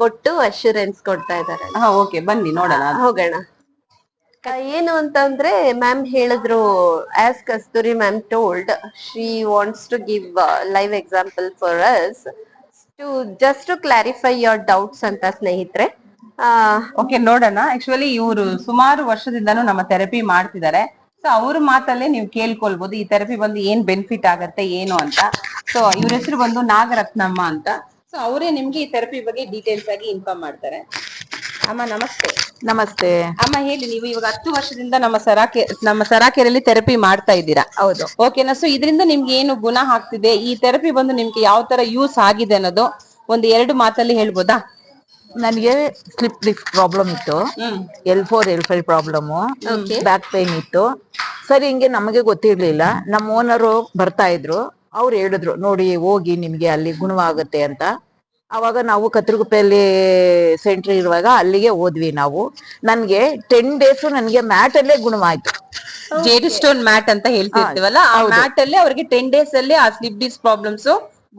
ಕೊಟ್ಟು ಅಶ್ಯೂರೆನ್ಸ್ ಕೊಡ್ತಾ ಇದಾರೆ. ಓಕೆ, ಬನ್ನಿ ನೋಡೋಣ, ಹೋಗೋಣ. ಏನು ಅಂತಂದ್ರೆ, ಮ್ಯಾಮ್ ಹೇಳಿದ್ರು, as Kasturi ma'am told, she wants to give live example for us just to clarify your doubts ಅಂತ. ಸ್ನೇಹಿತರೆ, ಓಕೆ, ನೋಡೋಣ. ಆಕ್ಚುಲಿ ಇವರು ಸುಮಾರು ವರ್ಷದಿಂದಾನು ನಮ್ಮ ಥೆರಪಿ ಮಾಡ್ತಿದ್ದಾರೆ. ಸೊ ಅವ್ರ ಮಾತಲ್ಲೇ ನೀವು ಕೇಳ್ಕೊಳ್ಬಹುದು ಈ ಥೆರಪಿ ಬಂದು ಏನ್ ಬೆನಿಫಿಟ್ ಆಗತ್ತೆ ಏನು ಅಂತ. ಸೊ ಇವ್ರ ಹೆಸರು ಬಂದು ನಾಗರತ್ನಮ್ಮ ಅಂತ. ಸೊ ಅವರೇ ನಿಮ್ಗೆ ಈ ಥೆರಪಿ ಬಗ್ಗೆ ಡೀಟೇಲ್ಸ್ ಆಗಿ ಇನ್ಫಾರ್ಮ್ ಮಾಡ್ತಾರೆ. ಅಮ್ಮ ನಮಸ್ತೆ. ನಮಸ್ತೆ ಅಮ್ಮ, ಹೇಳಿ, ನೀವು ಇವಾಗ 10 ವರ್ಷದಿಂದ ನಮ್ಮ ಸರಾಕೆರೆಯಲ್ಲಿ ಥೆರಪಿ ಮಾಡ್ತಾ ಇದ್ದೀರಾ? ಹೌದು. ಓಕೆನಾ? ಸೊ ಇದರಿಂದ ನಿಮ್ಗೆ ಏನು ಗುಣ ಆಗ್ತಿದೆ, ಈ ಥೆರಪಿ ಬಂದು ನಿಮ್ಗೆ ಯಾವ ತರ ಯೂಸ್ ಆಗಿದೆ ಅನ್ನೋದು ಒಂದು 2 ಮಾತಲ್ಲಿ ಹೇಳ್ಬೋದಾ? ನನಗೆ ಸ್ಲಿಪ್ ಡಿಸ್ಕ್ ಪ್ರಾಬ್ಲಮ್ ಇತ್ತು, L4 L5 problem, back pain ಇತ್ತು. ಸರಿ, ಹಿಂಗೆ ನಮಗೆ ಗೊತ್ತಿರ್ಲಿಲ್ಲ. ನಮ್ಮ ಓನರು ಬರ್ತಾ ಇದ್ರು, ಅವ್ರು ಹೇಳಿದ್ರು, ನೋಡಿ ಹೋಗಿ ನಿಮ್ಗೆ ಅಲ್ಲಿ ಗುಣವಾಗುತ್ತೆ ಅಂತ. ಅವಾಗ ನಾವು ಕತ್ರಗುಪ್ಪೆಯಲ್ಲಿ ಸೆಂಟ್ರ್ ಇರುವಾಗ ಅಲ್ಲಿಗೆ ಹೋದ್ವಿ ನಾವು. ನನ್ಗೆ 10 ಡೇಸ್ ನನ್ಗೆ ಮ್ಯಾಟ್ ಅಲ್ಲೇ ಗುಣವಾಯ್ತು. ಜೇಡಿ ಸ್ಟೋನ್ ಮ್ಯಾಟ್ ಅಂತ ಹೇಳ್ತಿರ್ತೀವಲ್ಲ, ಆ ಮ್ಯಾಟ್ ಅಲ್ಲಿ ಅವ್ರಿಗೆ 10 ಡೇಸ್ ಅಲ್ಲಿ ಆ ಸ್ಲಿಪ್ ಡಿಸ್ಕ್ ಪ್ರಾಬ್ಲಮ್ಸ್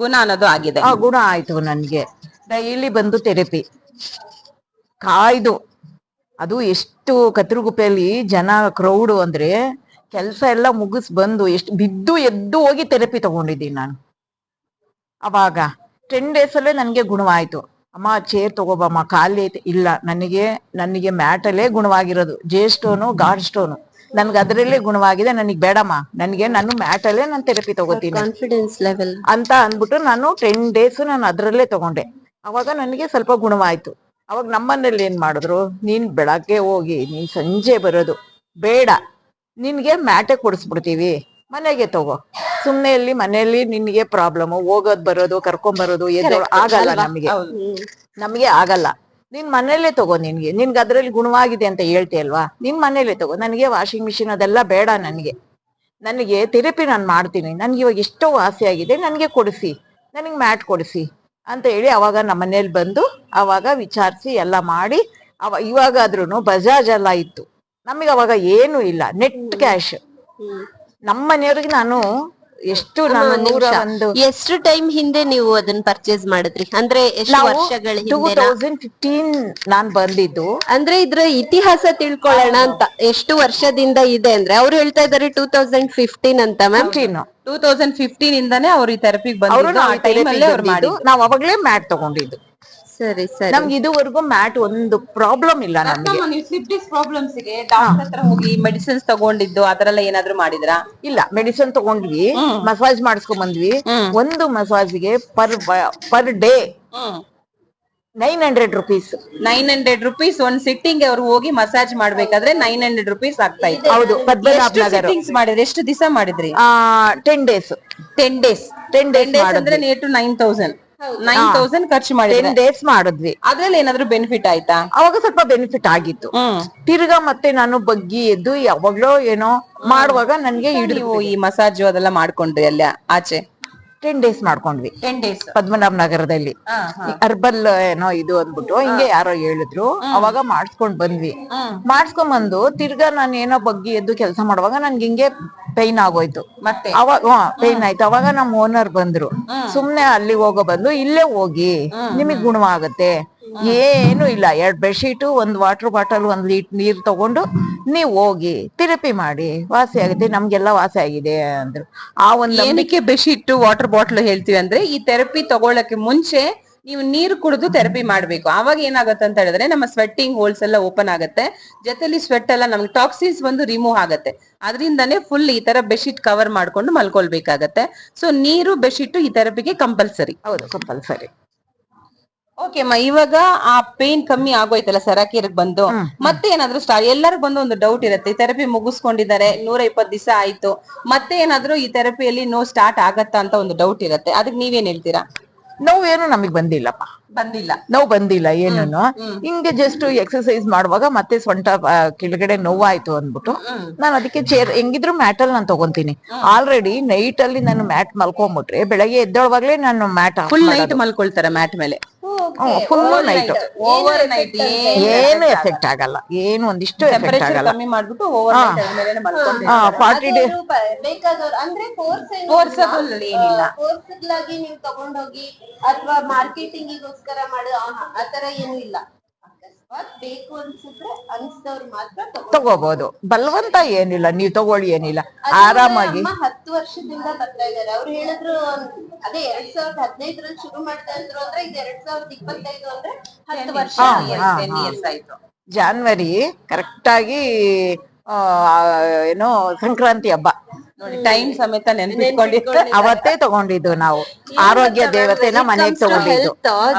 ಗುಣ ಅನ್ನೋದು ಆಗಿದೆ. ಗುಣ ಆಯ್ತು. ನನ್ಗೆ ಡೈಲಿ ಬಂದು ಥೆರಪಿ ಕಾಯ್ದು, ಅದು ಎಷ್ಟು ಕತ್ರಗುಪ್ಪೆಯಲ್ಲಿ ಜನ ಕ್ರೌಡು ಅಂದ್ರೆ, ಕೆಲಸ ಎಲ್ಲ ಮುಗಿಸ್ ಬಂದು ಎಷ್ಟು ಬಿದ್ದು ಎದ್ದು ಹೋಗಿ ಥೆರಪಿ ತಗೊಂಡಿದ್ದೀನಿ ನಾನು. ಅವಾಗ 10 ಡೇಸ್ ಅಲ್ಲೇ ನನ್ಗೆ ಗುಣವಾಯ್ತು. ಅಮ್ಮ ಚೇರ್ ತಗೋಬಮ್ಮ, ಖಾಲಿ ಇಲ್ಲ, ನನಗೆ ಮ್ಯಾಟ್ ಅಲ್ಲೇ ಗುಣವಾಗಿರೋದು. ಜೆ ಸ್ಟೋನು, ಗಾಡ್ ಸ್ಟೋನು, ನನ್ಗೆ ಅದರಲ್ಲೇ ಗುಣವಾಗಿದೆ, ನನಗೆ ಬೇಡಮ್ಮ, ನಾನು ಮ್ಯಾಟ್ ಅಲ್ಲೇ ನಾನು ಥೆರಪಿ ತಗೋತೀನಿ ಕಾನ್ಫಿಡೆನ್ಸ್ ಲೆವೆಲ್ ಅಂತ ಅಂದ್ಬಿಟ್ಟು ನಾನು 10 ಡೇಸ್ ನಾನು ಅದರಲ್ಲೇ ತಗೊಂಡೆ. ಅವಾಗ ನನಗೆ ಸ್ವಲ್ಪ ಗುಣವಾಯ್ತು. ಅವಾಗ ನಮ್ಮನೇಲಿ ಏನ್ ಮಾಡಿದ್ರು, ನೀನ್ ಬೆಳಗ್ಗೆ ಹೋಗಿ ನೀನ್ ಸಂಜೆ ಬರೋದು ಬೇಡ, ನಿನ್ಗೆ ಮ್ಯಾಟೆ ಕೊಡಿಸ್ಬಿಡ್ತೀವಿ, ಮನೆಗೆ ತಗೋ. ಸುಮ್ನೆ ಇಲ್ಲಿ ಮನೆಯಲ್ಲಿ ನಿನ್ಗೆ ಪ್ರಾಬ್ಲಮ್, ಹೋಗೋದ್ ಬರೋದು, ಕರ್ಕೊಂಡ್ ಬರೋದು ಆಗಲ್ಲ, ನಮಗೆ ಆಗಲ್ಲ. ನಿನ್ ಮನೇಲೆ ತಗೋ, ನಿನ್ಗೆ ಅದ್ರಲ್ಲಿ ಗುಣವಾಗಿದೆ ಅಂತ ಹೇಳ್ತೀಯಲ್ವಾ, ನಿನ್ ಮನೇಲೆ ತಗೋ. ನನಗೆ ವಾಷಿಂಗ್ ಮಿಷಿನ್ ಅದೆಲ್ಲ ಬೇಡ, ನನಗೆ ಥೆರಪಿ ನಾನು ಮಾಡ್ತೀನಿ, ನನ್ಗೆ ಇವಾಗ ಎಷ್ಟೋ ವಾಸಿ ಆಗಿದೆ, ನನ್ಗೆ ಕೊಡಿಸಿ, ನನಗೆ ಮ್ಯಾಟ್ ಕೊಡಿಸಿ ಅಂತ ಹೇಳಿ ಅವಾಗ ನಮ್ಮ ಮನೇಲಿ ಬಂದು ಅವಾಗ ವಿಚಾರಿಸಿ ಎಲ್ಲ ಮಾಡಿ. ಇವಾಗಾದ್ರೂ ಬಜಾಜ್ ಎಲ್ಲ ಇತ್ತು, ನಮಗೆ ಅವಾಗ ಏನು ಇಲ್ಲ, ನೆಟ್ ಕ್ಯಾಶ್. ನಮ್ಮ ಮನೆಯವ್ರಿಗೆ ನಾನು ಎಷ್ಟು ನಾನು ಒಂದ್ 101 ಎಷ್ಟು ಟೈಮ್ ಹಿಂದೆ ನೀವು ಅದನ್ನ ಪರ್ಚೇಸ್ ಮಾಡಿದ್ರಿ, ಅಂದ್ರೆ ಎಷ್ಟು ನಾವು ವರ್ಷಗಳ ಹಿಂದೆ? 2015 ನಾನ್ ಬಂದಿದ್ದು. ಅಂದ್ರೆ ಇದ್ರ ಇತಿಹಾಸ ತಿಳ್ಕೊಳ್ಳೋಣ ಅಂತ, ಎಷ್ಟು ವರ್ಷದಿಂದ ಇದೆ ಅಂದ್ರೆ ಅವ್ರು ಹೇಳ್ತಾ ಇದಾರೆ 2015 ಅಂತ ಮ್ಯಾಮ್. 2015 ಇಂದಾನೇ ಅವ್ರು ಈ ಥೆರಪಿಗೆ ಅವರು ಬಂದಿದ್ದು, ಆ ಟೈಮ್ ಅಲ್ಲೇ ಅವ್ರು ಮಾಡಿದ್ದು. ನಾವ್ ಅವಾಗ್ಲೇ ಮ್ಯಾಟ್ ತಗೊಂಡಿದ್ದು. ಸರಿ ಸರಿ. ನಮ್ಗೆ ಇದುವರೆಗೂ ಮ್ಯಾಟ್ ಒಂದು ಪ್ರಾಬ್ಲಮ್ ಇಲ್ಲ ನಮ್ಗೆ. ನೀವು ಸ್ಲಿಪ್ ಡಿಸ್ಕ್ ಪ್ರಾಬ್ಲಮ್ಸ್ ಗೆ ಡಾಕ್ಟರ್ ಹತ್ರ ಹೋಗಿ ಮೆಡಿಸಿನ್ಸ್ ತಗೊಂಡಿದ್ದು ಅದರೆಲ್ಲ ಏನಾದ್ರು ಮಾಡಿದ್ರಾ? ಇಲ್ಲ, ಮೆಡಿಸಿನ್ ತಗೊಂಡ್ವಿ, ಮಸಾಜ್ ಮಾಡಿಸ್ಕೊಂಡ್ ಬಂದ್ವಿ. ಒಂದು ಮಸಾಜ್ಗೆ ಪರ್ ಡೇ 900 ರುಪೀಸ್. 900 ರುಪೀಸ್ ಒಂದ್ ಸಿಟ್ಟಿಂಗ್ ಅವ್ರು ಹೋಗಿ ಮಸಾಜ್ ಮಾಡ್ಬೇಕಾದ್ರೆ 900 ರುಪೀಸ್ ಆಗ್ತಾ ಇತ್ತು. ಹೌದು, ಪದ್ಮನಾಭ ನಗರ. ಮಾಡಿದ್ರಿ? ಎಷ್ಟು ದಿವಸ ಮಾಡಿದ್ರಿ? 10 days. 10 days. 10 days ಅಂದ್ರೆ ನಿಯರ್ ಟು 9,000 ಖರ್ಚು ಮಾಡಿದ್ರಿ. 10 days ಮಾಡಿದ್ವಿ. ಅದ್ರಲ್ಲಿ ಏನಾದ್ರು ಬೆನಿಫಿಟ್ ಆಯ್ತಾ? ಅವಾಗ ಸ್ವಲ್ಪ ಬೆನಿಫಿಟ್ ಆಗಿತ್ತು. ತಿರ್ಗಾ ಮತ್ತೆ ನಾನು ಬಗ್ಗಿ ಎದ್ದು ಯಾವಾಗ್ಲೋ ಏನೋ ಮಾಡುವಾಗ ನನ್ಗೆ ನೀವು ಈ ಮಸಾಜ್ ಅದೆಲ್ಲ ಮಾಡ್ಕೊಂಡ್ರಿ ಅಲ್ಲ ಆಚೆ? 10 days ಮಾಡ್ಕೊಂಡ್ವಿ. 10 days ಪದ್ಮನಾಭ ನಗರದಲ್ಲಿ ಅರ್ಬಲ್ ಏನೋ ಇದು ಅಂದ್ಬಿಟ್ಟು ಹಿಂಗೆ ಯಾರೋ ಹೇಳಿದ್ರು, ಅವಾಗ ಮಾಡಿಸ್ಕೊಂಡ್ ಬಂದ್ವಿ. ಮಾಡಿಸ್ಕೊಂಡ್ ಬಂದು ತಿರ್ಗಾ ನಾನು ಏನೋ ಬಗ್ಗಿ ಎದ್ದು ಕೆಲಸ ಮಾಡುವಾಗ ನನ್ಗೆ ಹಿಂಗೆ ಪೈನ್ ಆಗೋಯ್ತು. ಮತ್ತೆ ಅವಾಗ ಪೈನ್ ಆಯ್ತು. ಅವಾಗ ನಮ್ಮ ಓನರ್ ಬಂದ್ರು, ಸುಮ್ನೆ ಅಲ್ಲಿ ಹೋಗೋ ಬಂದು ಇಲ್ಲೇ ಹೋಗಿ ನಿಮಗ್ ಗುಣವಾಗತ್ತೆ, ಏನು ಇಲ್ಲ, 2 ಬೆಡ್ಶೀಟು, 1 ವಾಟರ್ ಬಾಟಲ್, 1 ಲೀಟರ್ ನೀರ್ ತಗೊಂಡು ನೀವ್ ಹೋಗಿ ಥೆರಪಿ ಮಾಡಿ ವಾಸಿ ಆಗುತ್ತೆ, ನಮ್ಗೆಲ್ಲ ವಾಸಿ ಆಗಿದೆ ಅಂದ್ರು. ಆ ಒಂದು ಏನಕ್ಕೆ ಬೆಡ್ಶೀಟ್ ವಾಟರ್ ಬಾಟಲ್ ಹೇಳ್ತೀವಿ ಅಂದ್ರೆ, ಈ ಥೆರಪಿ ತಗೊಳಕ್ಕೆ ಮುಂಚೆ ನೀವು ನೀರು ಕುಡಿದು ಥೆರಪಿ ಮಾಡ್ಬೇಕು. ಅವಾಗ ಏನಾಗುತ್ತೆ ಅಂತ ಹೇಳಿದ್ರೆ ನಮ್ಮ ಸ್ವೆಟ್ಟಿಂಗ್ ಹೋಲ್ಸ್ ಎಲ್ಲ ಓಪನ್ ಆಗುತ್ತೆ, ಜೊತೆಲಿ ಸ್ವೆಟ್ ಎಲ್ಲ ನಮ್ಗೆ ಟಾಕ್ಸಿನ್ಸ್ ಬಂದು ರಿಮೂವ್ ಆಗುತ್ತೆ. ಅದರಿಂದಾನೇ ಫುಲ್ ಈ ತರ ಬೆಡ್ಶೀಟ್ ಕವರ್ ಮಾಡ್ಕೊಂಡು ಮಲ್ಕೊಳ್ಬೇಕಾಗತ್ತೆ. ಸೊ ನೀರು ಬೆಡ್ಶೀಟ್ ಈ ಥೆರಪಿಗೆ ಕಂಪಲ್ಸರಿ. ಹೌದು, ಕಂಪಲ್ಸರಿ. ಓಕೆ ಅಮ್ಮ, ಇವಾಗ ಆ ಪೇನ್ ಕಮ್ಮಿ ಆಗೋಯ್ತಲ್ಲ ಸರಾಕೇರಿಗೆ ಬಂದು, ಮತ್ತೆ ಏನಾದ್ರು ಎಲ್ಲರಿಗೂ ಬಂದು ಒಂದು ಡೌಟ್ ಇರುತ್ತೆ, ಈ ಥೆರಪಿ ಮುಗಿಸ್ಕೊಂಡಿದ್ದಾರೆ 120 ದಿವಸ ಆಯ್ತು, ಮತ್ತೆ ಏನಾದ್ರು ಈ ಥೆರಪಿಯಲ್ಲಿ ನೋವು ಸ್ಟಾರ್ಟ್ ಆಗತ್ತಾ ಅಂತ ಒಂದು ಡೌಟ್ ಇರುತ್ತೆ. ಅದಕ್ಕೆ ನೀವೇನ್ ಹೇಳ್ತೀರಾ? ನೋವೇನು ನಮಗ್ ಬಂದಿಲ್ಲಪ್ಪ, ನೋವು ಬಂದಿಲ್ಲ ಏನೂನು. ಹಿಂಗೆ ಜಸ್ಟ್ ಎಕ್ಸರ್ಸೈಸ್ ಮಾಡುವಾಗ ಮತ್ತೆ ಸೊಂಟ ಕೆಳಗಡೆ ನೋವಾಯ್ತು ಅಂದ್ಬಿಟ್ಟು ನಾನು ಅದಕ್ಕೆ ಚೇರ್ ಹೆಂಗಿದ್ರು ಮ್ಯಾಟ್ ಅಲ್ಲಿ ನಾನು ತಗೊಂತೀನಿ. ಆಲ್ರೆಡಿ ನೈಟ್ ಅಲ್ಲಿ ನಾನು ಮ್ಯಾಟ್ ಮಲ್ಕೊಂಡ್ಬಿಟ್ರೆ ಬೆಳಗ್ಗೆ ಎದ್ದೊಳವಾಗ್ಲೇ ನಾನು ಮ್ಯಾಟ್ ಫುಲ್ ನೈಟ್ ಮಲ್ಕೊಳ್ತಾರೆ ಮ್ಯಾಟ್ ಮೇಲೆ. ಫುಲ್ ನೈಟ್ ಓವರ್ ನೈಟ್ ಏನು ಎಫೆಕ್ಟ್ ಆಗಲ್ಲ, ಏನು ಒಂದಿಷ್ಟು ಎಫೆಕ್ಟ್ ಆಗಲ್ಲ. ಕಮ್ಮಿ ಮಾಡ್ಬಿಟ್ಟು ಓವರ್ ನೈಟ್ 40 days ಬೇಕಾದವ್ರು ಅಂದ್ರೆ ಫೋರ್ಸಬಲ್ ಏನಿಲ್ಲ, ಫೋರ್ಸಬಲ್ ಆಗಿ ನೀವು ತಗೊಂಡೋಗಿ ಅಥವಾ ಮಾರ್ಕೆಟಿಂಗಿಗೋಸ್ಕರ ಮಾಡೋ ಆತರ ಏನು ಇಲ್ಲ. ಅಕಸ್ಮಾತ್ ಬೇಕು ಅನ್ಸಿದ್ರೆ ಅನ್ಸಿದವ್ರು ಮಾತ್ರ ತಗೋಬಹುದು, ಬಲವಂತ ಏನಿಲ್ಲ, ನೀವ್ ತಗೊಳ್ಳಿ ಏನಿಲ್ಲ, ಆರಾಮಾಗಿ. 10 ವರ್ಷದಿಂದ ಬರ್ತಾ ಇದಾರೆ. ಅವ್ರು ಹೇಳಿದ್ರು ಅದೇ 2015ರಲ್ಲಿ ಶುರು ಮಾಡ್ತಾ ಇದ್ರು ಅಂದ್ರೆ ಇದು 2025 ಅಂದ್ರೆ 10 ವರ್ಷ ಆಯ್ತು. ಜಾನ್ವರಿ ಕರೆಕ್ಟ್ ಆಗಿ ಏನೋ ಸಂಕ್ರಾಂತಿ ಹಬ್ಬ ನೋಡಿ, ಟೈಮ್ ಸಮೇತ ನೆನ್ಪಿಟ್ಕೊಂಡಿತ್ತು. ಅವತ್ತೇ ತಗೊಂಡಿದ್ದು ನಾವು, ಆರೋಗ್ಯ ದೇವತೆನ ಮನೆಗೆ ತಗೊಂಡಿದ್ದು.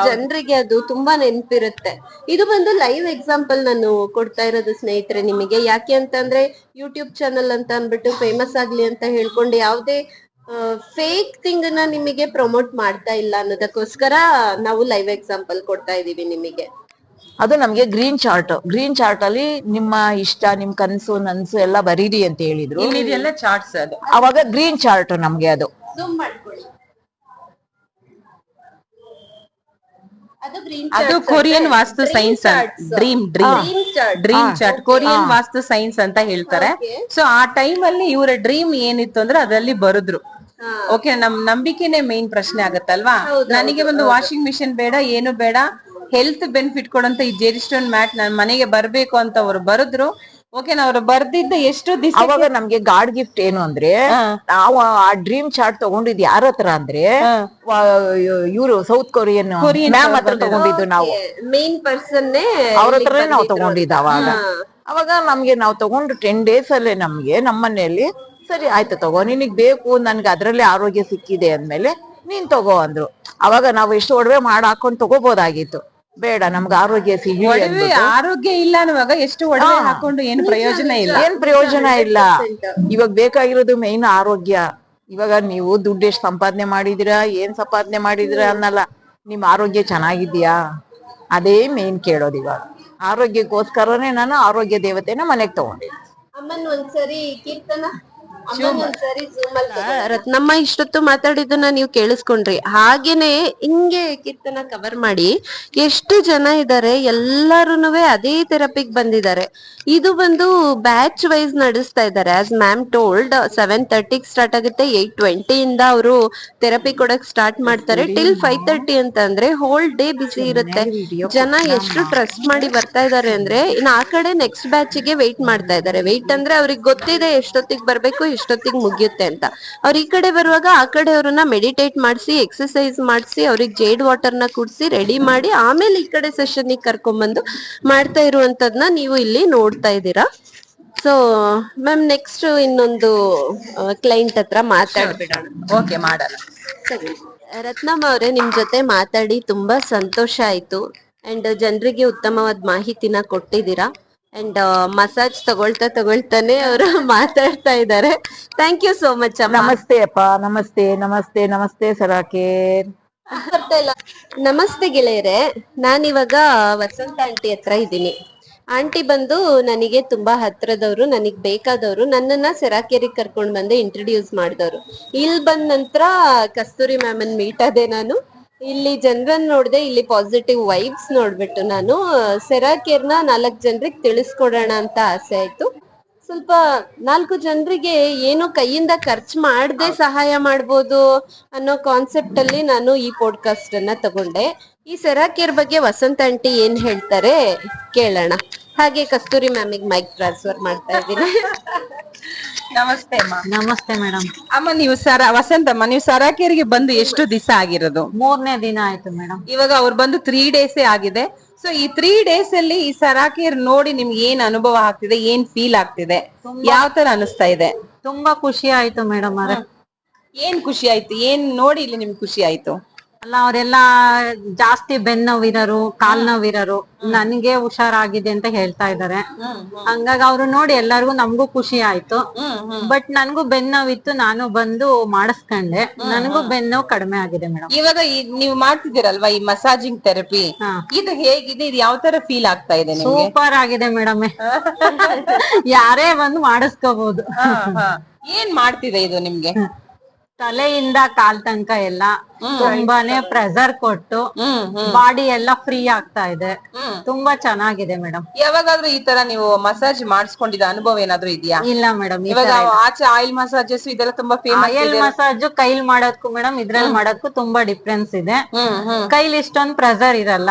ಜನರಿಗೆ ಅದು ತುಂಬಾ ನೆನ್ಪಿರುತ್ತೆ. ಇದು ಬಂದು ಲೈವ್ ಎಕ್ಸಾಂಪಲ್ ನಾನು ಕೊಡ್ತಾ ಇರೋದು ಸ್ನೇಹಿತರೆ ನಿಮಗೆ. ಯಾಕೆ ಅಂತಂದ್ರೆ ಯೂಟ್ಯೂಬ್ ಚಾನಲ್ ಅಂತ ಅನ್ಬಿಟ್ಟು ಫೇಮಸ್ ಆಗ್ಲಿ ಅಂತ ಹೇಳ್ಕೊಂಡು ಯಾವ್ದೇ ಫೇಕ್ ಥಿಂಗ್ ನ ನಿಮಗೆ ಪ್ರಮೋಟ್ ಮಾಡ್ತಾ ಇಲ್ಲ ಅನ್ನೋದಕ್ಕೋಸ್ಕರ ನಾವು ಲೈವ್ ಎಕ್ಸಾಂಪಲ್ ಕೊಡ್ತಾ ಇದೀವಿ ನಿಮಗೆ. ಅದು ನಮ್ಗೆ ಗ್ರೀನ್ ಚಾರ್ಟ್ ಅಲ್ಲಿ ನಿಮ್ಮ ಇಷ್ಟ, ನಿಮ್ ಕನ್ಸು ನನ್ಸು ಎಲ್ಲ ಬರೀರಿ ಅಂತ ಹೇಳಿದ್ರು. ಎಲ್ಲ ಚಾರ್ಟ್ಸ್ ಅದು. ಅವಾಗ ಗ್ರೀನ್ ಚಾರ್ಟ್ ನಮ್ಗೆ ಅದು ಝೂಮ್ ಮಾಡ್ಕೊಳ್ಳಿ. ಅದು ಕೊರಿಯನ್ ವಾಸ್ತು ಸೈನ್ಸ್, ಡ್ರೀಮ್ ಚಾರ್ಟ್ ಕೊರಿಯನ್ ವಾಸ್ತು ಸೈನ್ಸ್ ಅಂತ ಹೇಳ್ತಾರೆ. ಸೊ ಆ ಟೈಮ್ ಅಲ್ಲಿ ಇವರ ಡ್ರೀಮ್ ಏನಿತ್ತು ಅಂದ್ರೆ ಅದರಲ್ಲಿ ಬರುದ್ರು. ಓಕೆ, ನಮ್ ನಂಬಿಕೆನೆ ಮೇನ್ ಪ್ರಶ್ನೆ ಆಗತ್ತಲ್ವಾ. ನನಗೆ ಒಂದು ವಾಷಿಂಗ್ ಮಿಷಿನ್ ಬೇಡ, ಏನು ಬೇಡ, ಹೆಲ್ತ್ ಬೆನಿಫಿಟ್ ಕೊಡಂತ ಈ ಜೆರಿ ಸ್ಟೋನ್ ಮ್ಯಾಟ್ ನನ್ ಮನೆಗೆ ಬರ್ಬೇಕು ಅಂತ ಅವ್ರು ಬರೆದ್ರು. ಓಕೆ, ಅವ್ರು ಬರ್ದಿದ್ದ ಎಷ್ಟು ದಿವಸ. ಅವಾಗ ನಮ್ಗೆ ಗಾಡ್ ಗಿಫ್ಟ್ ಏನು ಅಂದ್ರೆ, ನಾವು ಆ ಡ್ರೀಮ್ ಚಾರ್ಟ್ ತಗೊಂಡಿದ್ ಯಾರ ಹತ್ರ ಅಂದ್ರೆ ಇವರು ಸೌತ್ ಕೊರಿಯನ್ ಮ್ಯಾಮ್ ಹತ್ರ ತಗೊಂಡಿದ್ದು ನಾವು. ಮೇನ್ ಪರ್ಸನ್ ಅವ್ರ ಹತ್ರನೇ ನಾವು ತಗೊಂಡಿದ್ದು. ಅವಾಗ ನಮ್ಗೆ ನಾವು ತಗೊಂಡು 10 days ಅಲ್ಲೇ ನಮ್ಗೆ ನಮ್ಮನೆಯಲ್ಲಿ ಸರಿ ಆಯ್ತು ತಗೋ, ನಿನಗ್ ಬೇಕು, ನನ್ಗೆ ಅದ್ರಲ್ಲೇ ಆರೋಗ್ಯ ಸಿಕ್ಕಿದೆ ಅಂದ್ಮೇಲೆ ನೀನ್ ತಗೋ ಅಂದ್ರು. ಅವಾಗ ನಾವು ಎಷ್ಟು ಒಡವೆ ಹಾಕೊಂಡ್ ತಗೋಬಹುದಾಗಿತ್ತು, ಬೇಡ ನಮ್ಗೆ ಆರೋಗ್ಯ ಸಿಗಿ. ಆರೋಗ್ಯ ಇಲ್ಲ ಅನ್ನುವಾಗ ಎಷ್ಟು ಒಡವೆ ಹಾಕೊಂಡು ಏನು ಪ್ರಯೋಜನ ಇಲ್ಲ, ಇವಾಗ ಬೇಕಾಗಿರೋದು ಮೇನ್ ಆರೋಗ್ಯ. ಇವಾಗ ನೀವು ದುಡ್ಡು ಎಷ್ಟು ಸಂಪಾದನೆ ಮಾಡಿದಿರಾ, ಏನ್ ಸಂಪಾದನೆ ಮಾಡಿದಿರಾ ಅನ್ನಲ್ಲ, ನಿಮ್ ಆರೋಗ್ಯ ಚೆನ್ನಾಗಿದ್ಯಾ ಅದೇ ಮೇನ್ ಕೇಳೋದು. ಇವಾಗ ಆರೋಗ್ಯಕ್ಕೋಸ್ಕರನೇ ನಾನು ಆರೋಗ್ಯ ದೇವತೆನ ಮನೆಗ್ ತಗೊಂಡೆ. ಅಮ್ಮನ್ ಒಂದ್ಸರಿ ಕೀರ್ತನ ರತ್ನಮ್ಮ ಇಷ್ಟೊತ್ತು ಮಾತಾಡಿದ್ದನ್ನ ನೀವು ಕೇಳಿಸ್ಕೊಂಡ್ರಿ. ಹಾಗೇನೆ ಹಿಂಗೆ ಕೀರ್ತನ ಕವರ್ ಮಾಡಿ ಎಷ್ಟು ಜನ ಇದ್ದಾರೆ, ಎಲ್ಲಾರುನುವೆ ಅದೇ ಥೆರಪಿಗ್ ಬಂದಿದ್ದಾರೆ. ಇದು ಬಂದು ಬ್ಯಾಚ್ ವೈಸ್ ನಡೆಸ್ತಾ ಇದ್ದಾರೆ. ಆಸ್ ಮ್ಯಾಮ್ ಟೋಲ್ಡ್ 7:30 ಸ್ಟಾರ್ಟ್ ಆಗುತ್ತೆ, 8:20 ಇಂದ ಅವರು ಥೆರಪಿ ಕೊಡಕ್ ಸ್ಟಾರ್ಟ್ ಮಾಡ್ತಾರೆ ಟಿಲ್ 5:30 ಅಂತ ಅಂದ್ರೆ ಹೋಲ್ ಡೇ ಬಿಸಿ ಇರುತ್ತೆ. ಜನ ಎಷ್ಟು ಟ್ರಸ್ಟ್ ಮಾಡಿ ಬರ್ತಾ ಇದಾರೆ ಅಂದ್ರೆ ಇನ್ನು ಆ ಕಡೆ ನೆಕ್ಸ್ಟ್ ಬ್ಯಾಚ್ ಗೆ ವೆಯ್ಟ್ ಮಾಡ್ತಾ ಇದಾರೆ. ವೆಯ್ಟ್ ಅಂದ್ರೆ ಅವ್ರಿಗೆ ಗೊತ್ತಿದೆ ಎಷ್ಟೊತ್ತಿಗೆ ಬರ್ಬೇಕು ಎಷ್ಟೊತ್ತಿಗೆ ಮುಗಿಯುತ್ತೆ ಅಂತ. ಅವ್ರ ಈ ಕಡೆ ಬರುವಾಗ ಆ ಕಡೆ ಅವ್ರನ್ನ ಮೆಡಿಟೇಟ್ ಮಾಡಿಸಿ, ಎಕ್ಸರ್ಸೈಸ್ ಮಾಡಿಸಿ, ಅವ್ರಿಗೆ ಜೇಡ್ ವಾಟರ್ ನ ಕುಡಿಸಿ ರೆಡಿ ಮಾಡಿ ಆಮೇಲೆ ಈ ಕಡೆ ಸೆಷನ್ ಕರ್ಕೊಂಡ್ಬಂದು ಮಾಡ್ತಾ ಇರುವಂತದ್ನ ನೀವು ಇಲ್ಲಿ ನೋಡ್ತಾ ಇದ್ದೀರಾ. ಸೊ ಮ್ಯಾಮ್ ನೆಕ್ಸ್ಟ್ ಇನ್ನೊಂದು ಕ್ಲೈಂಟ್ ಹತ್ರ ಮಾತಾಡ್ಬಿಡೋಣ. ಓಕೆ, ಮಾಡೋಣ. ಸರಿ ರತ್ನಮ್ಮ ಅವರೇ, ನಿಮ್ ಜೊತೆ ಮಾತಾಡಿ ತುಂಬಾ ಸಂತೋಷ ಆಯ್ತು. ಅಂಡ್ ಜನರಿಗೆ ಉತ್ತಮವಾದ ಮಾಹಿತಿನ ಕೊಟ್ಟಿದ್ದೀರಾ. ಅಂಡ್ ಮಸಾಜ್ ತಗೊಳ್ತಾನೆ ಅವರು ಮಾತಾಡ್ತಾ ಇದ್ದಾರೆ. ಥ್ಯಾಂಕ್ ಯು ಸೋ ಮಚ್ ಅಮ್ಮ. ನಮಸ್ತೆ ಅಪ್ಪ, ನಮಸ್ತೆ ನಮಸ್ತೆ ನಮಸ್ತೆ ಸರಾಕೇರ್. ನಮಸ್ತೆ ಗೆಳೆಯರೆ, ನಾನಿವಾಗ ವಸಂತ ಆಂಟಿ ಹತ್ರ ಇದ್ದೀನಿ. ಆಂಟಿ ಬಂದು ನನಗೆ ತುಂಬಾ ಹತ್ರದವ್ರು, ನನಗ್ ಬೇಕಾದವ್ರು, ನನ್ನನ್ನ ಸೆರಾಕೇರಿಗೆ ಕರ್ಕೊಂಡ್ ಬಂದು ಇಂಟ್ರೊಡ್ಯೂಸ್ ಮಾಡಿದವ್ರು. ಇಲ್ಲಿ ಬಂದ ನಂತರ ಕಸ್ತೂರಿ ಮ್ಯಾಮನ್ ಮೀಟ್ ಆದೆ ನಾನು. ಇಲ್ಲಿ ಜನರನ್ನ ನೋಡ್ದೆ, ಇಲ್ಲಿ ಪಾಸಿಟಿವ್ ವೈಬ್ಸ್ ನೋಡ್ಬಿಟ್ಟು ನಾನು ಸೆರಾಕೇರ್ನ 4 ಜನರಿಗೆ ತಿಳಿಸ್ಕೊಡೋಣ ಅಂತ ಆಸೆ ಆಯ್ತು. ಸ್ವಲ್ಪ 4 ಜನರಿಗೆ ಏನು ಕೈಯಿಂದ ಖರ್ಚು ಮಾಡದೆ ಸಹಾಯ ಮಾಡ್ಬೋದು ಅನ್ನೋ ಕಾನ್ಸೆಪ್ಟ್ ಅಲ್ಲಿ ನಾನು ಈ ಪಾಡ್ಕಾಸ್ಟ್ ಅನ್ನ ತಗೊಂಡೆ. ಈ ಸೆರಾಕೇರ್ ಬಗ್ಗೆ ವಸಂತ ಆಂಟಿ ಏನ್ ಹೇಳ್ತಾರೆ ಕೇಳೋಣ. ಹಾಗೆ ಕಸ್ತೂರಿ ಮ್ಯಾಮಿಗೆ ಮೈಕ್ ಟ್ರಾನ್ಸ್ಫರ್ ಮಾಡ್ತಾ ಇದ್ದೀನಿ. ನಮಸ್ತೆ ಅಮ್ಮ. ನಮಸ್ತೆ ಮೇಡಮ್. ಅಮ್ಮ, ನೀವು ವಸಂತಮ್ಮ, ನೀವು ಸರಾಕೇರಿಗೆ ಬಂದು ಎಷ್ಟು ದಿವಸ ಆಗಿರೋದು? 3ನೇ ದಿನ ಆಯ್ತು ಮೇಡಮ್. ಇವಾಗ ಅವ್ರು ಬಂದು 3 ಡೇಸೇ ಆಗಿದೆ. ಸೊ ಈ 3 ಡೇಸ್ ಅಲ್ಲಿ ಈ ಸರಾಕೇರ್ ನೋಡಿ ನಿಮ್ಗೆ ಏನ್ ಅನುಭವ ಆಗ್ತಿದೆ, ಏನ್ ಫೀಲ್ ಆಗ್ತಿದೆ, ಯಾವ ತರ ಅನಿಸ್ತಾ ಇದೆ? ತುಂಬಾ ಖುಷಿ ಆಯ್ತು ಮೇಡಮ್. ಏನ್ ಖುಷಿ ಆಯ್ತು? ಏನ್ ನೋಡಿ ಇಲ್ಲಿ ನಿಮ್ಗೆ ಖುಷಿ ಆಯ್ತು? ಅಲ್ಲ, ಅವರೆಲ್ಲ ಜಾಸ್ತಿ ಬೆನ್ನೋವಿರೋರು, ಕಾಲ್ ನೋವಿರೋರು, ನನ್ಗೆ ಹುಷಾರಾಗಿದೆ ಅಂತ ಹೇಳ್ತಾ ಇದಾರೆ. ಹಂಗಾಗಿ ಅವ್ರು ನೋಡಿ ಎಲ್ಲರಿಗೂ ನಮಗೂ ಖುಷಿ ಆಯ್ತು. ಬಟ್ ನನ್ಗೂ ಬೆನ್ನೋವಿತ್ತು, ನಾನು ಬಂದು ಮಾಡಿಸ್ಕೊಂಡೆ, ನನಗೂ ಬೆನ್ನೋವು ಕಡಿಮೆ ಆಗಿದೆ ಮೇಡಮ್. ಇವಾಗ ನೀವು ಮಾಡ್ತಿದ್ದೀರಲ್ವಾ ಈ ಮಸಾಜಿಂಗ್ ಥೆರಪಿ, ಇದು ಹೇಗಿದೆ? ಇದು ಯಾವ ತರ ಫೀಲ್ ಆಗ್ತಾ ಇದೆ ನಿಮ್ಗೆ? ಸೂಪರ್ ಆಗಿದೆ ಮೇಡಮ್. ಯಾರೇ ಬಂದು ಮಾಡಿಸ್ಕೋಬಹುದು. ಏನ್ ಮಾಡ್ತಿದೆ ಇದು ನಿಮ್ಗೆ? ತಲೆಯಿಂದ ಕಾಲ್ ತನಕ ಎಲ್ಲ ತುಂಬಾನೇ ಪ್ರೆಷರ್ ಕೊಟ್ಟು ಬಾಡಿ ಎಲ್ಲ ಫ್ರೀ ಆಗ್ತಾ ಇದೆ. ತುಂಬಾ ಚೆನ್ನಾಗಿದೆ ಮೇಡಮ್. ಯಾವಾಗಾದ್ರೂ ಈ ತರ ನೀವು ಮಸಾಜ್ ಮಾಡಿಸ್ಕೊಂಡಿದ್ದ ಅನುಭವ ಏನಾದ್ರೂ ಇದೆಯಾ? ಇಲ್ಲ ಮೇಡಮ್. ಇವಾಗ ಆಚೆ ಆಯಿಲ್ ಮಸಾಜಸ್ ಇದೆಲ್ಲ ತುಂಬಾ ಫೇಮಸ್. ಆಯಿಲ್ ಮಸಾಜ್ ಕೈಲ್ ಮಾಡೋದಕ್ಕೂ ಮೇಡಮ್ ಇದ್ರಲ್ಲಿ ಮಾಡೋದಕ್ಕೂ ತುಂಬಾ ಡಿಫ್ರೆನ್ಸ್ ಇದೆ. ಕೈಲಿ ಇಷ್ಟೊಂದು ಪ್ರೆಷರ್ ಇರಲ್ಲ,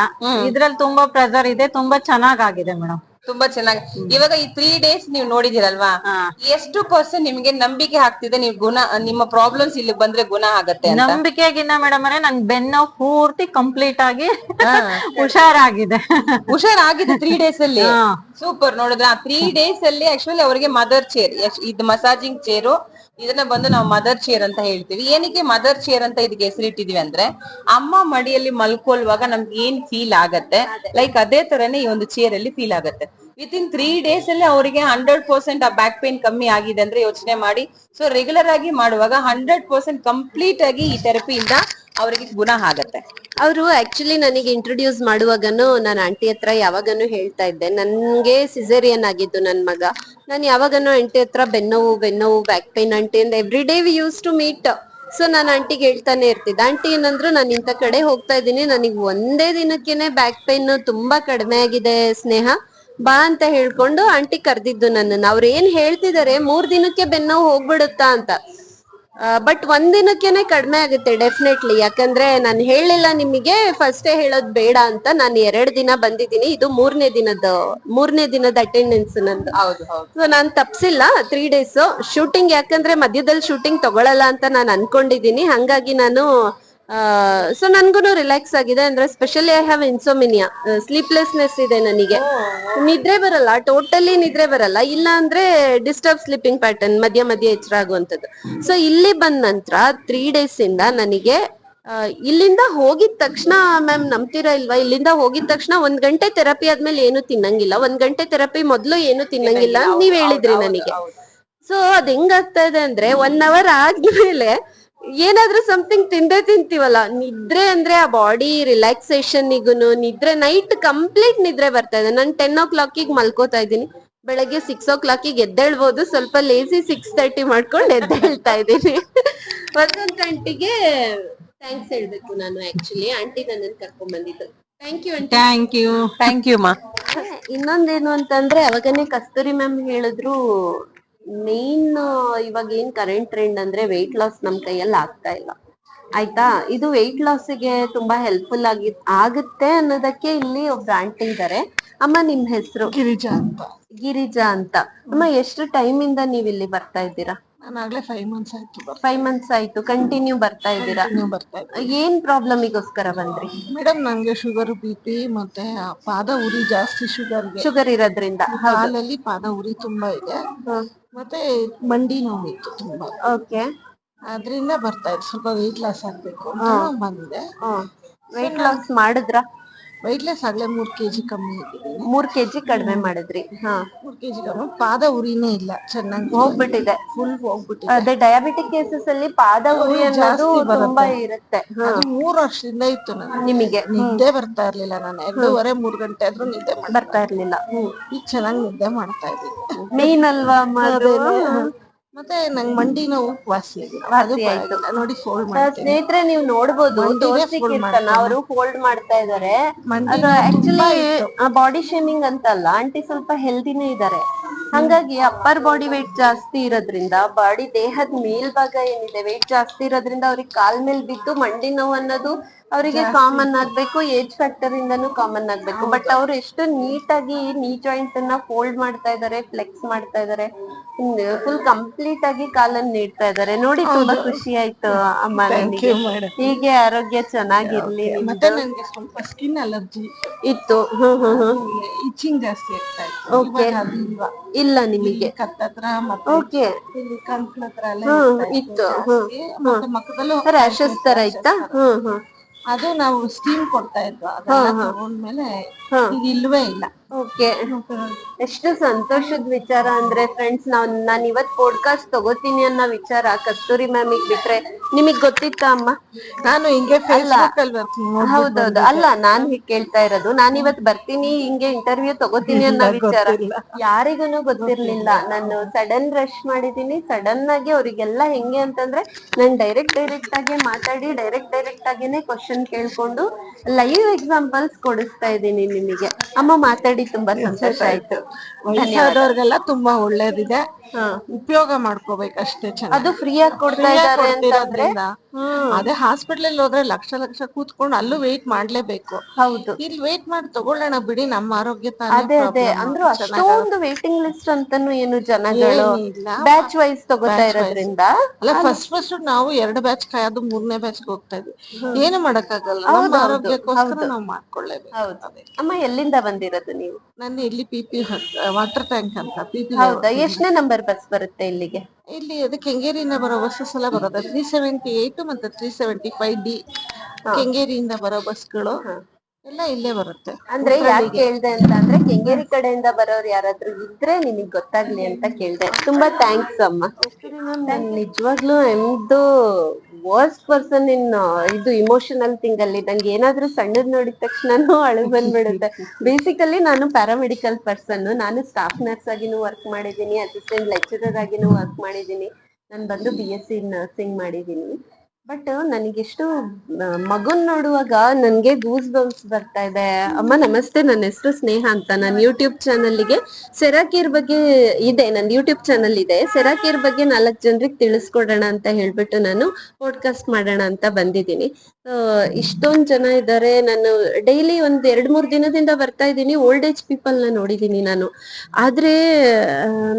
ಇದ್ರಲ್ಲಿ ತುಂಬಾ ಪ್ರೆಷರ್ ಇದೆ. ತುಂಬಾ ಚೆನ್ನಾಗಾಗಿದೆ ಮೇಡಮ್. ತುಂಬಾ ಚೆನ್ನಾಗಿ. ಇವಾಗ ಈ 3 ಡೇಸ್ ನೀವು ನೋಡಿದಿರಲ್ವಾ, ಎಷ್ಟು ಪರ್ಸೆಂಟ್ ನಿಮ್ಗೆ ನಂಬಿಕೆ ಆಗ್ತಿದೆ ನೀವು ನಿಮ್ಮ ಪ್ರಾಬ್ಲಮ್ಸ್ ಇಲ್ಲಿ ಬಂದ್ರೆ ಗುಣ ಆಗತ್ತೆ? ನಂಬಿಕೆಗಿನ್ನ ಮೇಡಮ್ ಅವರೇ, ನನ್ ಬೆನ್ನು ಪೂರ್ತಿ ಕಂಪ್ಲೀಟ್ ಆಗಿ ಹುಷಾರಾಗಿದೆ. 3 ಡೇಸ್ ಅಲ್ಲಿ. ಸೂಪರ್. ನೋಡಿದ್ರ 3 ಡೇಸ್ ಅಲ್ಲಿ ಆಕ್ಚುಲಿ ಅವರಿಗೆ ಮದರ್ ಚೇರ್, ಇದು ಮಸಾಜಿಂಗ್ ಚೇರು, ಇದನ್ನ ಬಂದು ನಾವು ಮದರ್ ಚೇರ್ ಅಂತ ಹೇಳ್ತೀವಿ. ಏನಕ್ಕೆ ಮದರ್ ಚೇರ್ ಅಂತ ಇದಕ್ಕೆ ಹೆಸರಿಟ್ಟಿದೀವಿ ಅಂದ್ರೆ, ಅಮ್ಮ ಮಡಿಯಲ್ಲಿ ಮಲ್ಕೊಳ್ಳುವಾಗ ನಮ್ಗೆ ಏನ್ ಫೀಲ್ ಆಗತ್ತೆ, ಲೈಕ್ ಅದೇ ತರನೇ ಈ ಒಂದು ಚೇರ್ ಅಲ್ಲಿ ಫೀಲ್ ಆಗತ್ತೆ. ವಿತಿನ್ 3 ಡೇಸ್ ಅಲ್ಲಿ ಅವರಿಗೆ 100% ಆ ಬ್ಯಾಕ್ ಪೇನ್ ಕಮ್ಮಿ ಆಗಿದೆ ಅಂದ್ರೆ ಯೋಚನೆ ಮಾಡಿ. ಸೊ ರೆಗ್ಯುಲರ್ ಆಗಿ ಮಾಡುವಾಗ 100% ಕಂಪ್ಲೀಟ್ ಆಗಿ ಈ ಥೆರಪಿಯಿಂದ ಅವರಿಗೆ ಗುಣ ಆಗತ್ತೆ. ಅವರು ಆಕ್ಚುಲಿ ನನಗೆ ಇಂಟ್ರೊಡ್ಯೂಸ್ ಮಾಡುವಾಗನು ನಾನು ಆಂಟಿ ಹತ್ರ ಯಾವಾಗನು ಹೇಳ್ತಾ ಇದ್ದೆ, ನನ್ಗೆ ಸಿಸೇರಿಯನ್ ಆಗಿದ್ದು ನನ್ ಮಗ. ನಾನು ಯಾವಾಗನು ಆಂಟಿ ಹತ್ರ ಬೆನ್ನೋವು back pain aunty and every day we use to meet. So ನಾನು ಆಂಟಿಗೆ ಹೇಳ್ತಾನೆ ಇರ್ತಿದ್ದೆ, ಆಂಟಿ ಏನಂದ್ರು ನಾನು ಇಂಥ ಕಡೆ ಹೋಗ್ತಾ ಇದ್ದೀನಿ, ನನಗೆ ಒಂದೇ ದಿನಕ್ಕೇನೆ ಬ್ಯಾಕ್ ಪೇನ್ ತುಂಬಾ ಕಡಿಮೆ ಆಗಿದೆ ಸ್ನೇಹ, ಬಾ ಅಂತ ಹೇಳ್ಕೊಂಡು ಆಂಟಿ ಕರ್ದಿದ್ದು ನನ್ನನ್ನು. ಅವ್ರು ಏನ್ ಹೇಳ್ತಿದಾರೆ 3 ದಿನಕ್ಕೆ ಬೆನ್ನೋವು ಹೋಗ್ಬಿಡುತ್ತಾ ಅಂತ. ಬಟ್ 1 ದಿನಕ್ಕೇನೆ ಕಡಿಮೆ ಆಗುತ್ತೆ ಡೆಫಿನೆಟ್ಲಿ. ಯಾಕಂದ್ರೆ ನಾನು ಹೇಳಿಲ್ಲ ನಿಮಗೆ, ಫಸ್ಟೇ ಹೇಳೋದ್ ಬೇಡ ಅಂತ. ನಾನು 2 ದಿನ ಬಂದಿದ್ದೀನಿ, ಇದು 3ನೇ ದಿನದ ಅಟೆಂಡೆನ್ಸ್ ನಂದು. ಸೊ ನಾನ್ ತಪ್ಸಿಲ್ಲ 3 ಡೇಸ್ ಶೂಟಿಂಗ್. ಯಾಕಂದ್ರೆ ಮಧ್ಯದಲ್ಲಿ ಶೂಟಿಂಗ್ ತಗೊಳಲ್ಲ ಅಂತ ನಾನು ಅನ್ಕೊಂಡಿದೀನಿ. ಹಂಗಾಗಿ ನಾನು ಸೊ ನನ್ಗೂನು ರಿಲ್ಯಾಕ್ಸ್ ಆಗಿದೆ. ಅಂದ್ರೆ ಸ್ಪೆಷಲಿ ಐ ಹ್ಯಾವ್ ಇನ್ಸೋಮಿನಿಯಾ, ಸ್ಲೀಪ್ಲೆಸ್ನೆಸ್ ಇದೆ ನನಗೆ. ನಿದ್ರೆ ಬರಲ್ಲ, ಟೋಟಲಿ ನಿದ್ರೆ ಬರಲ್ಲ. ಇಲ್ಲ ಅಂದ್ರೆ ಡಿಸ್ಟರ್ಬ್ ಸ್ಲೀಪಿಂಗ್ ಪ್ಯಾಟರ್ನ್, ಮಧ್ಯ ಎಚ್ಚರ ಆಗುವಂತದ್ದು. ಸೊ ಇಲ್ಲಿ ಬಂದ ನಂತರ 3 ಡೇಸ್ ಇಂದ ನನಗೆ ಇಲ್ಲಿಂದ ಹೋಗಿದ ತಕ್ಷಣ, ಮ್ಯಾಮ್ ನಂಬ್ತೀರಾ ಇಲ್ವಾ, ಇಲ್ಲಿಂದ ಹೋಗಿದ ತಕ್ಷಣ 1 ಗಂಟೆ ಥೆರಪಿ ಆದ್ಮೇಲೆ ಏನು ತಿನ್ನಂಗಿಲ್ಲ, 1 ಗಂಟೆ ಥೆರಪಿ ಮೊದ್ಲು ಏನು ತಿನ್ನಂಗಿಲ್ಲ ನೀವ್ ಹೇಳಿದ್ರಿ ನನಗೆ. ಸೊ ಅದ್ ಹೆಂಗಾಗ್ತಾ ಇದೆ ಅಂದ್ರೆ 1 ಅವರ್ ಆದ್ಮೇಲೆ ಏನಾದ್ರೂ ಸಮಥಿಂಗ್ ತಿಂತೀವಲ್ಲ, ನಿದ್ರೆ ಅಂದ್ರೆ ಆ ಬಾಡಿ ರಿಲ್ಯಾಕ್ಸೇಷನ್ ನಿದ್ರೆ ನೈಟ್ ಕಂಪ್ಲೀಟ್ ನಿದ್ರೆ ಬರ್ತಾ ಇದೆ. ನಾನು 10 o'clock ಮಲ್ಕೋತಾ ಇದ್ದೀನಿ, ಬೆಳಗ್ಗೆ 6 o'clock ಎದ್ದೇಳ್ಬೋದು, ಸ್ವಲ್ಪ ಲೇಸಿ 6:30 ಮಾಡ್ಕೊಂಡು ಎದ್ದೇಳ್ತಾ ಇದ್ದೀನಿ. ವಸಂತ ಆಂಟಿಗೆ ಥ್ಯಾಂಕ್ಸ್ ಹೇಳ್ಬೇಕು ನಾನು, ಆಕ್ಚುಲಿ ಆಂಟಿ ನನ್ನನ್ನು ಕರ್ಕೊಂಡ್ ಬಂದಿದ್ದು. Thank you aunty. Thank you ಮಾ. ಇನ್ನೊಂದೇನು ಅಂತಂದ್ರೆ, ಅವಾಗನೇ ಕಸ್ತೂರಿ ಮ್ಯಾಮ್ ಹೇಳಿದ್ರು, ಮೇನ್ ಇವಾಗ ಏನ್ ಕರೆಂಟ್ ಟ್ರೆಂಡ್ ಅಂದ್ರೆ ವೆಯ್ಟ್ ಲಾಸ್ ನಮ್ ಕೈಯಲ್ಲಿ ಆಗ್ತಾ ಇಲ್ಲ ಆಯ್ತಾ. ಇದು ವೆಯ್ಟ್ ಲಾಸ್ಗೆ ತುಂಬಾ ಹೆಲ್ಪ್ಫುಲ್ ಆಗುತ್ತೆ ಅನ್ನೋದಕ್ಕೆ ಇಲ್ಲಿ ಒಬ್ರು ಆಂಟಿ ಇದಾರೆ. ಅಮ್ಮ ನಿಮ್ ಹೆಸರು? ಗಿರಿಜಾ ಅಂತ. ಗಿರಿಜಾ ಅಂತ. ಅಮ್ಮ ಎಷ್ಟು ಟೈಮ್ ಇಂದ ನೀವ್ ಇಲ್ಲಿ ಬರ್ತಾ ಇದ್ದೀರಾ? ನಾನಾಗ್ಲೇ 5 months ಆಯ್ತು 5 months ಆಯ್ತು ಕಂಟಿನ್ಯೂ ಬರ್ತಾ ಇದ್ದೀರಾ? ನೀವು ಬರ್ತಾ ಇದ್ದೀವಿ. ಏನ್ ಪ್ರಾಬ್ಲಮಿಗೋಸ್ಕರ ಬಂದ್ರಿ? ಮೇಡಮ್ ನಂಗೆ ಶುಗರ್ BP ಮತ್ತೆ ಪಾದ ಉರಿ ಜಾಸ್ತಿ. ಶುಗರ್ ಇರೋದ್ರಿಂದ ಕಾಲಲ್ಲಿ ಪಾದ ಉರಿ ತುಂಬಾ ಇದೆ, ಮತ್ತೆ ಮಂಡಿ ನೋವಿತ್ತು ತುಂಬಾ. ಓಕೆ, ಅದ್ರಿಂದ ಬರ್ತಾ ಇದೆ. ಸ್ವಲ್ಪ ವೆಯ್ಟ್ ಲಾಸ್ ಆಗ್ಬೇಕು ಅಂತ ಬಂದಿದೆ. ವೆಯ್ಟ್ ಲಾಸ್ ಮಾಡಿದ್ರ? ವೆಯ್ಟ್ ಲಾಸ್ ಆಗ್ಲೇ 3 kg ಕಮ್ಮಿ ಆಗಿದ್ದೀನಿ. 3 kg ಕಡಿಮೆ ಮಾಡಿದ್ರಿ? 3 kg ಕಮ್ಮಿ. ಪಾದ ಉರಿನೇ ಇಲ್ಲ, ಚೆನ್ನಾಗಿ ಹೋಗ್ಬಿಟ್ಟಿದೆ, ಫುಲ್ ಹೋಗ್ಬಿಟ್ಟಿದೆ. ಅದೇ ಡಯಾಬಿಟಿಕ್ ಕೇಸಸ್ ಅಲ್ಲಿ ಪಾದ ಉರಿ ಅನ್ನೋದು ತುಂಬಾ ಇರುತ್ತೆ. ಅದು 3 ವರ್ಷದಿಂದ ಇತ್ತು ನನಗೆ. ನಿಮಗೆ ನಿದ್ದೆ ಬರ್ತಾ ಇರ್ಲಿಲ್ಲ. ನಾನು 2:30-3 ಗಂಟೆ ಆದ್ರೂ ನಿದ್ದೆ ಬರ್ತಾ ಇರ್ಲಿಲ್ಲ. ಈಗ ಚೆನ್ನಾಗಿ ನಿದ್ದೆ ಮಾಡ್ತಾ ಇದ್ದೀನಿ. ಮೇನ್ ಅಲ್ವಾ ಅಮ್ಮ ಅದು? ಮತ್ತೆ ನಂಗೆ ಮಂಡಿ ನೋವು ವಾಸಿ ಆಗಿದೆ. ವಾಸಿ ಆಯ್ತು ನೋಡಿ ಫೋಲ್ಡ್ ಮಾಡ್ತೀನಿ. ಸ್ನೇಹಿತರೆ ನೀವು ನೋಡ್ಬೋದು, ಅವರು ಫೋಲ್ಡ್ ಮಾಡ್ತಾ ಇದಾರೆ. ಅದು ಆಕ್ಚುಲಿ ಬಾಡಿ ಶೇಮಿಂಗ್ ಅಂತಲ್ಲ, ಆಂಟಿ ಸ್ವಲ್ಪ ಹೆಲ್ದಿನೇ ಇದಾರೆ. ಹಂಗಾಗಿ ಅಪ್ಪರ್ ಬಾಡಿ ವೇಟ್ ಜಾಸ್ತಿ ಇರೋದ್ರಿಂದ, ಬಾಡಿ ದೇಹದ ಮೇಲ್ಭಾಗ ಏನಿದೆ ವೇಟ್ ಜಾಸ್ತಿ ಇರೋದ್ರಿಂದ ಅವ್ರಿಗೆ ಕಾಲ್ ಮೇಲ್ ಬಿದ್ದು ಮಂಡಿ ನೋವು ಅನ್ನೋದು ಅವರಿಗೆ ಕಾಮನ್ ಆಗ್ಬೇಕು, ಏಜ್ ಫ್ಯಾಕ್ಟರ್ ಇಂದನೂ ಕಾಮನ್ ಆಗ್ಬೇಕು. ಬಟ್ ಅವ್ರು ಎಷ್ಟು ನೀಟಾಗಿ ನೀ ಜಾಯಿಂಟ್ ಅನ್ನ ಫೋಲ್ಡ್ ಮಾಡ್ತಾ ಇದಾರೆ, ಫ್ಲೆಕ್ಸ್ ಮಾಡ್ತಾ ಇದಾರೆ, ಫುಲ್ ಕಂಪ್ಲೀಟ್ ಆಗಿ ಕಾಲನ್ನ ನೀಡ್ತಾ ಇದಾರೆ. ನೋಡಿ ತುಂಬಾ ಖುಷಿ ಆಯ್ತು ಅಮ್ಮ ನನಗೆ. ಹೀಗೆ ಆರೋಗ್ಯ ಚೆನ್ನಾಗಿರ್ಲಿ. ಮತ್ತೆ ನನಗೆ ಸ್ವಲ್ಪ ಸ್ಕಿನ್ ಅಲರ್ಜಿ ಇತ್ತು. ಇಚಿಂಗ್ ಜಾಸ್ತಿ ಆಗ್ತಾ ಇತ್ತು. ಓಕೆ, ಇಲ್ಲ ನಿಮಗೆ ಕತ್ತತ್ರ ಮತ್ತೆ ಓಕೆ ಇಲ್ಲಿ ಕಂಕ್ಳ ಹತ್ರ ಎಲ್ಲ ಇತ್ತು. ಮತ್ತೆ ಮಕ್ಕದಲ್ಲೂ ರ್ಯಾಷಸ್ ತರ ಇತ್ತಾ? ಅದು ನಾವು ಸ್ಟೀಮ್ ಕೊಡ್ತಾ ಇದ್ವು, ಅದೆಲ್ಲ ತಗೊಂಡ್ಮೇಲೆ ಇದು ಇಲ್ವೇ ಇಲ್ಲ. ಓಕೆ, ಎಷ್ಟು ಸಂತೋಷದ ವಿಚಾರ ಅಂದ್ರೆ ಫ್ರೆಂಡ್ಸ್, ನಾನ್ ಇವತ್ ಪಾಡ್ಕಾಸ್ಟ್ ತಗೋತೀನಿ ಅನ್ನೋ ವಿಚಾರ ಕಸ್ತೂರಿ ಮ್ಯಾಮಿಗ್ ಬಿಟ್ರೆ ನಿಮಗ್ ಗೊತ್ತಿತ್ತ ಅಮ್ಮ? ನಾನು ಹಿಂಗೆ ಹೌದೌದು, ಅಲ್ಲ ನಾನ್ ಹೀಗ್ ಕೇಳ್ತಾ ಇರೋದು, ನಾನ್ ಇವತ್ ಬರ್ತೀನಿ ಹಿಂಗೆ ಇಂಟರ್ವ್ಯೂ ತಗೋತೀನಿ ಅನ್ನೋ ವಿಚಾರ ಯಾರಿಗೂನು ಗೊತ್ತಿರ್ಲಿಲ್ಲ. ನಾನು ಸಡನ್ ರಶ್ ಮಾಡಿದೀನಿ. ಸಡನ್ ಆಗಿ ಅವ್ರಿಗೆಲ್ಲ ಹೆಂಗೆ ಅಂತಂದ್ರೆ, ನಾನ್ ಡೈರೆಕ್ಟ್ ಆಗಿ ಮಾತಾಡಿ ಡೈರೆಕ್ಟ್ ಆಗೇನೆ ಕ್ವಶನ್ ಕೇಳ್ಕೊಂಡು ಲೈವ್ ಎಕ್ಸಾಂಪಲ್ಸ್ ಕೊಡಿಸ್ತಾ ಇದ್ದೀನಿ ನಿಮಗೆ. ಅಮ್ಮ ಮಾತಾಡಿ ತುಂಬಾ ಸಂತೋಷ ಆಯ್ತು. ವಯಸ್ಸಾದವ್ರಿಗೆಲ್ಲ ತುಂಬಾ ಒಳ್ಳೇದಿದೆ, ಉಪಯೋಗ ಮಾಡ್ಕೋಬೇಕಷ್ಟೇ. ಅದು ಫ್ರೀ ಆಗಿ ಕೊಡ್ತಾ ಇದ್ದಾರೆ ಅಂತಂದ್ರೆ, ಅದೇ ಹಾಸ್ಪಿಟಲ್ ಹೋದ್ರೆ ಲಕ್ಷ ಕೂತ್ಕೊಂಡು ಅಲ್ಲೂ ವೇಟ್ ಮಾಡ್ಲೇಬೇಕು. ಹೌದು, ಇಲ್ಲಿ ವೇಟ್ ಮಾಡಿ ತಗೊಳ್ಳೋಣ ಬಿಡಿ, ನಮ್ಮ ಆರೋಗ್ಯ ಅದೇ ಅಂದ್ರೂ ಅಷ್ಟೊಂದು ವೇಟಿಂಗ್ ಲಿಸ್ಟ್ ಅಂತಾನು ಏನು ಜನಗಳು ಬ್ಯಾಚ್ ವೈಸ್ ತಗೋತಾ ಇರೋದ್ರಿಂದ. ಅಲ್ಲ, ಫಸ್ಟ್ ನಾವು 2 ಬ್ಯಾಚ್ ಕಾಯೋದು, 3ನೇ ಬ್ಯಾಚ್ ಹೋಗ್ತಾ ಇದ್ವಿ. ಏನು ಮಾಡಕ್ಕಾಗಲ್ಲ, ನಮ್ಮ ಆರೋಗ್ಯಕ್ಕೋಸ್ಕರ ನಾವು ಮಾಡ್ಕೊಳ್ಳೇಬೇಕು. ಅಮ್ಮ ಎಲ್ಲಿಂದ ಬಂದಿರೋದು ನೀವು? ನನ್ನ ಇಲ್ಲಿ PP ವಾಟರ್ ಟ್ಯಾಂಕ್ ಅಂತ PP. ಹೌದಾ, ಎಷ್ಟನೇ ನಂಬರ್ ಬಸ್ ಬರುತ್ತೆ ಇಲ್ಲಿಗೆ? ಇಲ್ಲಿ ಅದು ಕೆಂಗೇರಿಯಿಂದ ಬರೋ ಬಸ್ಸಸ್ ಎಲ್ಲ ಬರೋದು 378 ಮತ್ತೆ 375D. ಕೆಂಗೇರಿಯಿಂದ ಬರೋ ಬಸ್ಗಳು ಎಲ್ಲ ಇಲ್ಲೇ ಬರುತ್ತೆ. ಅಂದ್ರೆ ಯಾಕೆ ಕೇಳ್ದೆ ಅಂತ ಅಂದ್ರೆ, ಕೆಂಗೇರಿ ಕಡೆಯಿಂದ ಬರೋರು ಯಾರಾದ್ರೂ ಇದ್ರೆ ನಿಮಗ್ ಗೊತ್ತಾಗ್ಲಿ ಅಂತ ಕೇಳ್ದೆ. ತುಂಬಾ ಥ್ಯಾಂಕ್ಸ್ ಅಮ್ಮ. ನಿಜವಾಗ್ಲೂ ಎಮ್ದು ವರ್ಸ್ಟ್ ಪರ್ಸನ್ ಇನ್ ಇದು ಇಮೋಷನಲ್ ಥಿಂಗ್ ಅಲ್ಲಿ. ನಂಗೆ ಏನಾದ್ರೂ ಸಣ್ಣದ್ ನೋಡಿದ ತಕ್ಷಣನೂ ಅಳು ಬಂದ್ಬಿಡುತ್ತೆ. ಬೇಸಿಕಲಿ ನಾನು ಪ್ಯಾರಾಮೆಡಿಕಲ್ ಪರ್ಸನ್. ನಾನು ಸ್ಟಾಫ್ ನರ್ಸ್ ಆಗಿನೂ ವರ್ಕ್ ಮಾಡಿದೀನಿ, ಅಸಿಸ್ಟೆಂಟ್ ಲೆಕ್ಚರರ್ ಆಗಿನೂ ವರ್ಕ್ ಮಾಡಿದೀನಿ. ನಾನು ಬಂದು BSc ನರ್ಸಿಂಗ್ ಮಾಡಿದೀನಿ. ಬಟ್ ನನಗೆಷ್ಟು ಮಗುನ್ ನೋಡುವಾಗ ನನ್ಗೆ ಗೂಸ್ ಬಂಪ್ಸ್ ಬರ್ತಾ ಇದೆ. ಅಮ್ಮ ನಮಸ್ತೆ, ನನ್ನ ಹೆಸರು ಸ್ನೇಹ ಅಂತ. ನನ್ನ ಯೂಟ್ಯೂಬ್ ಚಾನಲ್ಗೆ ಸೆರಾಕೀರ್ ಬಗ್ಗೆ ಇದೆ, ನನ್ನ ಯೂಟ್ಯೂಬ್ ಚಾನಲ್ ಇದೆ. ಸೆರಾಕೀರ್ ಬಗ್ಗೆ 4 ಜನರಿಗೆ ತಿಳಿಸ್ಕೊಡೋಣ ಅಂತ ಹೇಳ್ಬಿಟ್ಟು ನಾನು ಪಾಡ್ಕಾಸ್ಟ್ ಮಾಡೋಣ ಅಂತ ಬಂದಿದ್ದೀನಿ. ಇಷ್ಟೊಂದ್ ಜನ ಇದ್ದಾರೆ. ನಾನು ಡೈಲಿ ಒಂದ್ 2-3 ದಿನದಿಂದ ಬರ್ತಾ ಇದ್ದೀನಿ. ಓಲ್ಡ್ ಏಜ್ ಪೀಪಲ್ ನ ನೋಡಿದೀನಿ ನಾನು. ಆದ್ರೆ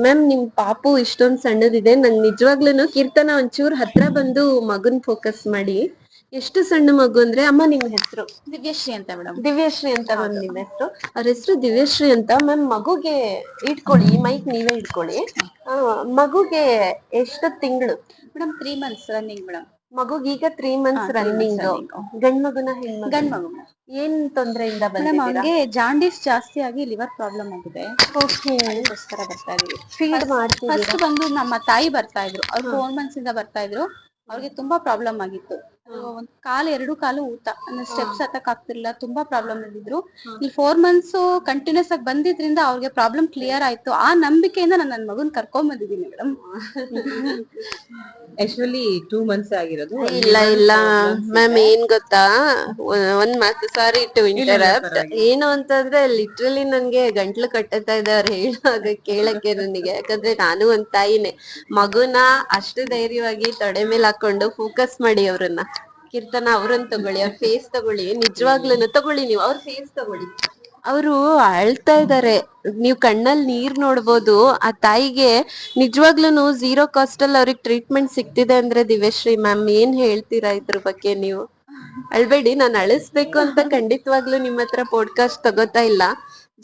ಮ್ಯಾಮ್ ನಿಮ್ ಪಾಪು ಇಷ್ಟೊಂದ್ ಸಣ್ಣದಿದೆ. ನಂಗೆ ನಿಜವಾಗ್ಲೂ ಕೀರ್ತನ ಒಂಚೂರ್ ಹತ್ರ ಬಂದು ಮಗನ್ ಫೋಕಸ್ ಮಾಡಿ. ಎಷ್ಟು ಸಣ್ಣ ಮಗು ಅಂದ್ರೆ. ಅಮ್ಮ ನಿಮ್ ಹೆಸರು? ದಿವ್ಯಶ್ರೀ ಅಂತ ಮೇಡಮ್. ದಿವ್ಯಶ್ರೀ ಅಂತ ಮ್ಯಾಮ್ ನಿಮ್ ಹೆಸರು? ಅವ್ರ ಹೆಸರು ದಿವ್ಯಶ್ರೀ ಅಂತ. ಮ್ಯಾಮ್ ಮಗುಗೆ ಇಟ್ಕೊಳ್ಳಿ, ಈ ಮೈಕ್ ನೀವೇ ಇಟ್ಕೊಳ್ಳಿ. ಮಗುಗೆ ಎಷ್ಟು ತಿಂಗಳು ಮೇಡಮ್? 3 months running madam. ಮಗುಗೆ ಈಗ 3 months ರನ್ನಿಂಗ್. ಗಂಡ್ ಮಗುನ ಹೆಣ್ಣು? ಗಂಡ್ ಮಗು. ಏನ್ ತೊಂದ್ರೆಯಿಂದ ಮೇಡಮ್? ಅವ್ನಿಗೆ ಜಾಂಡೀಸ್ ಜಾಸ್ತಿ ಆಗಿ ಲಿವರ್ ಪ್ರಾಬ್ಲಮ್ ಆಗಿದೆ. ಅದಕ್ಕೋಸ್ಕರ ಬರ್ತಾ ಇದೀವಿ. ಫೀಡ್ ಮಾಡ್ತೀವಿ. ಫಸ್ಟ್ ಬಂದು ನಮ್ಮ ತಾಯಿ ಬರ್ತಾ ಇದ್ರು, ಅವ್ರು 4 months ಇಂದ ಬರ್ತಾ ಇದ್ರು. ಅವ್ರಿಗೆ ತುಂಬಾ ಪ್ರಾಬ್ಲಮ್ ಆಗಿತ್ತು. ಒಂದ್ ಎರಡು ಕಾಲು ಊತ ಅಂದ್ರೆ ಸ್ಟೆಪ್ಸ್ ಹತ್ತಕ್ ಆಗ್ತಿರ್ಲಿಲ್ಲ, ತುಂಬಾ ಪ್ರಾಬ್ಲಮ್ ಇದ್ದಿದ್ರು. ಈ 4 months ಕಂಟಿನ್ಯೂಸ್ ಆಗಿ ಬಂದಿದ್ರಿಂದ ಅವ್ರಿಗೆ ಪ್ರಾಬ್ಲಮ್ ಕ್ಲಿಯರ್ ಆಯ್ತು. ಆ ನಂಬಿಕೆಯಿಂದ ನಾನು ನನ್ನ ಮಗನ್ ಕರ್ಕೊಂಡ್ ಬಂದಿದ್ದೀನಿ ಮೇಡಮ್. ಆಕ್ಚುಲಿ 2 months ಆಗಿರೋದು. ಇಲ್ಲ ಇಲ್ಲ ಮ್ಯಾಮ್, ಏನ್ ಗೊತ್ತಾ, ಒಂದ್ ಮಾತು, ಸಾರಿ ಟು ಇಂಟರಪ್ಟ್. ಏನು ಅಂತಂದ್ರೆ ಲಿಟ್ರಲಿ ನನ್ಗೆ ಗಂಟ್ಲು ಕಟ್ಟುತ್ತಾ ಇದೆ ಅವ್ರು ಹೇಳುವಾಗ ಕೇಳಕ್ಕೆ ನನಗೆ. ಯಾಕಂದ್ರೆ ನಾನು ಒಂದ್ ತಾಯಿನೇ. ಮಗುನ ಅಷ್ಟು ಧೈರ್ಯವಾಗಿ ತೊಡೆ ಮೇಲೆ ಹಾಕೊಂಡು ಫೋಕಸ್ ಮಾಡಿ ಅವ್ರನ್ನ. ಕೀರ್ತನ ಅವ್ರನ್ನ ತಗೊಳ್ಳಿ, ಅವ್ರ ಫೇಸ್ ತಗೊಳ್ಳಿ, ನಿಜವಾಗ್ಲೂನು ತಗೊಳ್ಳಿ, ನೀವು ಅವ್ರ ಫೇಸ್ ತಗೊಳ್ಳಿ. ಅವರು ಅಳ್ತಾ ಇದಾರೆ, ನೀವ್ ಕಣ್ಣಲ್ಲಿ ನೀರ್ ನೋಡ್ಬೋದು. ಆ ತಾಯಿಗೆ ನಿಜವಾಗ್ಲೂನು ಝೀರೋ ಕಾಸ್ಟ್ ಅಲ್ಲಿ ಅವ್ರಿಗೆ ಟ್ರೀಟ್ಮೆಂಟ್ ಸಿಗ್ತಿದೆ ಅಂದ್ರೆ ದಿವ್ಯಶ್ರೀ ಮ್ಯಾಮ್ ಏನ್ ಹೇಳ್ತೀರಾ ಇದ್ರ ಬಗ್ಗೆ ನೀವು? ಅಳ್ಬೇಡಿ, ನಾನು ಅಳಿಸ್ಬೇಕು ಅಂತ ಖಂಡಿತವಾಗ್ಲೂ ನಿಮ್ಮ ಹತ್ರ ಪಾಡ್ಕಾಸ್ಟ್ ತಗೋತಾ ಇಲ್ಲ.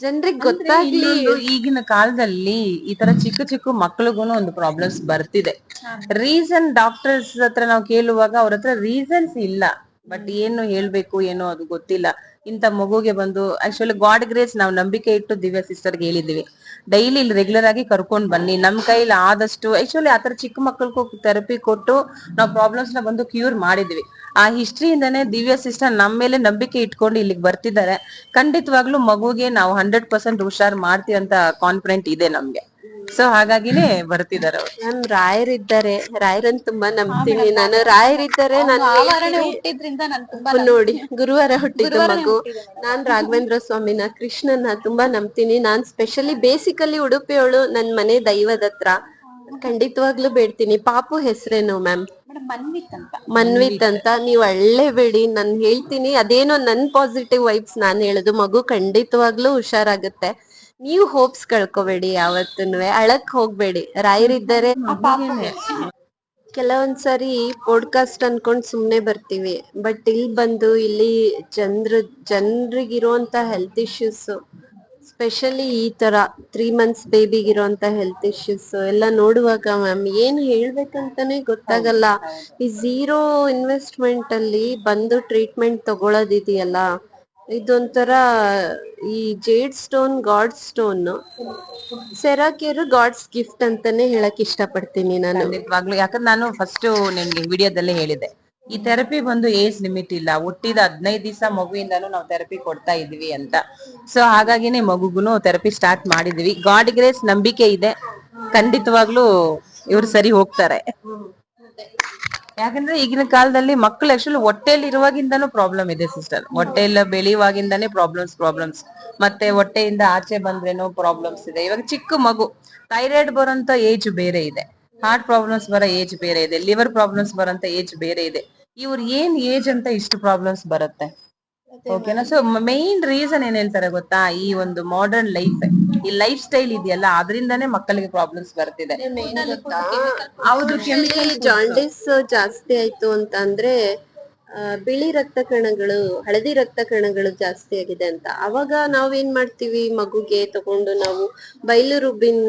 ಜನರಿಗೆ ಗೊತ್ತಾಗ್ಲಿ. ಈಗಿನ ಕಾಲದಲ್ಲಿ ಈ ತರ ಚಿಕ್ಕ ಚಿಕ್ಕ ಮಕ್ಳಿಗೂನು ಒಂದು ಪ್ರಾಬ್ಲಮ್ಸ್ ಬರ್ತಿದೆ. ರೀಸನ್ ಡಾಕ್ಟರ್ಸ್ ಹತ್ರ ನಾವು ಕೇಳುವಾಗ ಅವ್ರ ಹತ್ರ ರೀಸನ್ಸ್ ಇಲ್ಲ. ಬಟ್ ಏನು ಹೇಳ್ಬೇಕು ಏನೋ ಅದು ಗೊತ್ತಿಲ್ಲ. ಇಂತ ಮಗುಗೆ ಬಂದು ಆಕ್ಚುಲಿ ಗಾಡ್ ಗ್ರೇಸ್ ನಾವು ನಂಬಿಕೆ ಇಟ್ಟು ದಿವ್ಯ ಸಿಸ್ಟರ್ಗೆ ಹೇಳಿದೀವಿ, ಡೈಲಿ ಇಲ್ಲಿ ರೆಗ್ಯುಲರ್ ಆಗಿ ಕರ್ಕೊಂಡ್ ಬನ್ನಿ. ನಮ್ ಕೈಲಿ ಆದಷ್ಟು ಆಕ್ಚುಲಿ ಆತರ ಚಿಕ್ಕ ಮಕ್ಕಳಿಗೂ ಥೆರಪಿ ಕೊಟ್ಟು ನಾವು ಪ್ರಾಬ್ಲಮ್ಸ್ ನ ಬಂದು ಕ್ಯೂರ್ ಮಾಡಿದ್ವಿ. ಆ ಹಿಸ್ಟ್ರಿಯಿಂದಾನೇ ದಿವ್ಯ ಸಿಸ್ಟರ್ ನಮ್ಮ ಮೇಲೆ ನಂಬಿಕೆ ಇಟ್ಕೊಂಡು ಇಲ್ಲಿಗೆ ಬರ್ತಿದ್ದಾರೆ. ಖಂಡಿತವಾಗ್ಲೂ ಮಗುಗೆ ನಾವು 100% ಹುಷಾರ್ ಮಾಡ್ತೀವಿ ಅಂತ ಕಾನ್ಫಿಡೆಂಟ್ ಇದೆ ನಮ್ಗೆ. ಸೊ ಹಾಗಾಗಿನೇ ಬರ್ತಿದ್ದಾರೆ ಅವ್ರು. ಮ್ಯಾಮ್ ರಾಯರಿದ್ದಾರೆ, ರಾಯರನ್ ತುಂಬಾ ನಂಬ್ತೀನಿ ನಾನು. ರಾಯರಿದ್ದಾರೆ, ನಾನು ಹುಟ್ಟಿದ್ರಿಂದ ನಾನು ತುಂಬಾ ನೋಡಿ ಗುರುವಾರ ಹುಟ್ಟಿದ್ದು ಮಗು. ನಾನ್ ರಾಘವೇಂದ್ರ ಸ್ವಾಮಿನ, ಕೃಷ್ಣನ ತುಂಬಾ ನಂಬ್ತೀನಿ. ನಾನ್ ಸ್ಪೆಷಲಿ ಬೇಸಿಕಲಿ ಉಡುಪಿಯವಳು, ನನ್ ಮನೆ ದೈವದ ಹತ್ರ ಖಂಡಿತವಾಗ್ಲೂ ಬೇಡ್ತೀನಿ. ಪಾಪು ಹೆಸರೇನು ಮ್ಯಾಮ್? ಮನ್ವಿತ್ ಅಂತ. ನೀವ್ ಅಳ್ಳೇಬೇಡಿ, ನಾನ್ ಹೇಳ್ತೀನಿ. ಅದೇನೋ ನನ್ ಪಾಸಿಟಿವ್ ವೈಬ್ಸ್ ನಾನ್ ಹೇಳುದು. ಮಗು ಖಂಡಿತವಾಗ್ಲೂ ಹುಷಾರಾಗುತ್ತೆ. ನೀವು ಹೋಪ್ಸ್ ಕಳ್ಕೊಬೇಡಿ, ಯಾವತ್ತೂನು ಅಳಕ್ ಹೋಗ್ಬೇಡಿ. ರಾಯರಿದ್ದಾರೆ. ಕೆಲವೊಂದ್ಸರಿ ಪಾಡ್ಕಾಸ್ಟ್ ಅನ್ಕೊಂಡ್ ಸುಮ್ನೆ ಬರ್ತೀವಿ, ಬಟ್ ಇಲ್ಲಿ ಬಂದು ಇಲ್ಲಿ ಜನರಿಗಿರುವಂತ ಹೆಲ್ತ್ ಇಶ್ಯೂಸ್, ಸ್ಪೆಷಲಿ ಈ ತರ 3 months ಬೇಬಿಗಿರುವಂತ ಹೆಲ್ತ್ ಇಶ್ಯೂಸ್ ಎಲ್ಲ ನೋಡುವಾಗ ಮ್ಯಾಮ್ ಏನ್ ಹೇಳ್ಬೇಕಂತಾನೆ ಗೊತ್ತಾಗಲ್ಲ. ಈ ಝೀರೋ ಇನ್ವೆಸ್ಟ್ಮೆಂಟ್ ಅಲ್ಲಿ ಬಂದು ಟ್ರೀಟ್ಮೆಂಟ್ ತಗೊಳೋದಿದೆಯಲ್ಲ, ಇದೊಂಥರ ಈ ಜೇಡ್ ಸ್ಟೋನ್, ಗಾಡ್ ಸ್ಟೋನ್, ಸೆರಾಕಿಯರು ಗಾಡ್ಸ್ ಗಿಫ್ಟ್ ಅಂತಾನೆ ಹೇಳಕ್ ಇಷ್ಟಪಡ್ತೀನಿ ನಾನು. ಖಂಡಿತವಾಗ್ಲು. ಯಾಕಂದ್ರೆ ನಾನು ಫಸ್ಟ್ ನಿಮ್ಗೆ ವಿಡಿಯೋದಲ್ಲೇ ಹೇಳಿದೆ, ಈ ಥೆರಪಿ ಬಂದು ಏಜ್ ಲಿಮಿಟ್ ಇಲ್ಲ. ಹುಟ್ಟಿದ 15 ದಿವಸ ಮಗುವಿಂದಾನು ನಾವು ಥೆರಪಿ ಕೊಡ್ತಾ ಇದೀವಿ ಅಂತ. ಸೊ ಹಾಗಾಗಿನೇ ಮಗುಗುನು ಥೆರಪಿ ಸ್ಟಾರ್ಟ್ ಮಾಡಿದೀವಿ. ಗಾಡ್ ಗ್ರೇಸ್ ನಂಬಿಕೆ ಇದೆ, ಖಂಡಿತವಾಗ್ಲೂ ಇವ್ರು ಸರಿ ಹೋಗ್ತಾರೆ. ಯಾಕಂದ್ರೆ ಈಗಿನ ಕಾಲದಲ್ಲಿ ಮಕ್ಕಳು ಆಕ್ಚುಲಿ ಹೊಟ್ಟೆಯಲ್ಲಿ ಇರುವಾಗಿಂದಾನು ಪ್ರಾಬ್ಲಮ್ ಇದೆ ಸಿಸ್ಟರ್. ಹೊಟ್ಟೆಲ್ಲ ಬೆಳೆಯುವಾಗಿಂದಾನೇ ಪ್ರಾಬ್ಲಮ್ಸ್, ಮತ್ತೆ ಹೊಟ್ಟೆಯಿಂದ ಆಚೆ ಬಂದ್ರೇನೋ ಪ್ರಾಬ್ಲಮ್ಸ್ ಇದೆ. ಇವಾಗ ಚಿಕ್ಕ ಮಗು ಥೈರಾಯ್ಡ್ ಬರೋಂತ ಏಜ್ ಬೇರೆ ಇದೆ, ಹಾರ್ಟ್ ಪ್ರಾಬ್ಲಮ್ಸ್ ಬರೋ ಏಜ್ ಬೇರೆ ಇದೆ, ಲಿವರ್ ಪ್ರಾಬ್ಲಮ್ಸ್ ಬರೋಂತ ಏಜ್ ಬೇರೆ ಇದೆ. ಇವ್ರ ಏನ್ ಏಜ್ ಅಂತ ಇಷ್ಟು ಪ್ರಾಬ್ಲಮ್ಸ್ ಬರುತ್ತೆ? ಓಕೆನಾ? ಸೊ ಮೈನ್ ರೀಸನ್ ಏನ್ ಹೇಳ್ತಾರೆ ಗೊತ್ತಾ, ಈ ಒಂದು ಮಾಡರ್ನ್ ಲೈಫ್, ಈ ಲೈಫ್ ಸ್ಟೈಲ್ ಇದೆಯಲ್ಲ, ಅದರಿಂದಾನೇ ಮಕ್ಕಳಿಗೆ ಪ್ರಾಬ್ಲಮ್ಸ್ ಬರ್ತಿದೆ. ಹೌದು, ಜಾಂಡಿಸ್ ಜಾಸ್ತಿ ಆಯ್ತು ಅಂತ ಅಂದ್ರೆ ಬಿಳಿ ರಕ್ತ ಕಣಗಳು, ಹಳದಿ ರಕ್ತ ಕಣಗಳು ಜಾಸ್ತಿ ಆಗಿದೆ ಅಂತ. ಅವಾಗ ನಾವೇನ್ ಮಾಡ್ತೀವಿ, ಮಗುಗೆ ತಗೊಂಡು ನಾವು ಬೈಲುರುಬಿನ್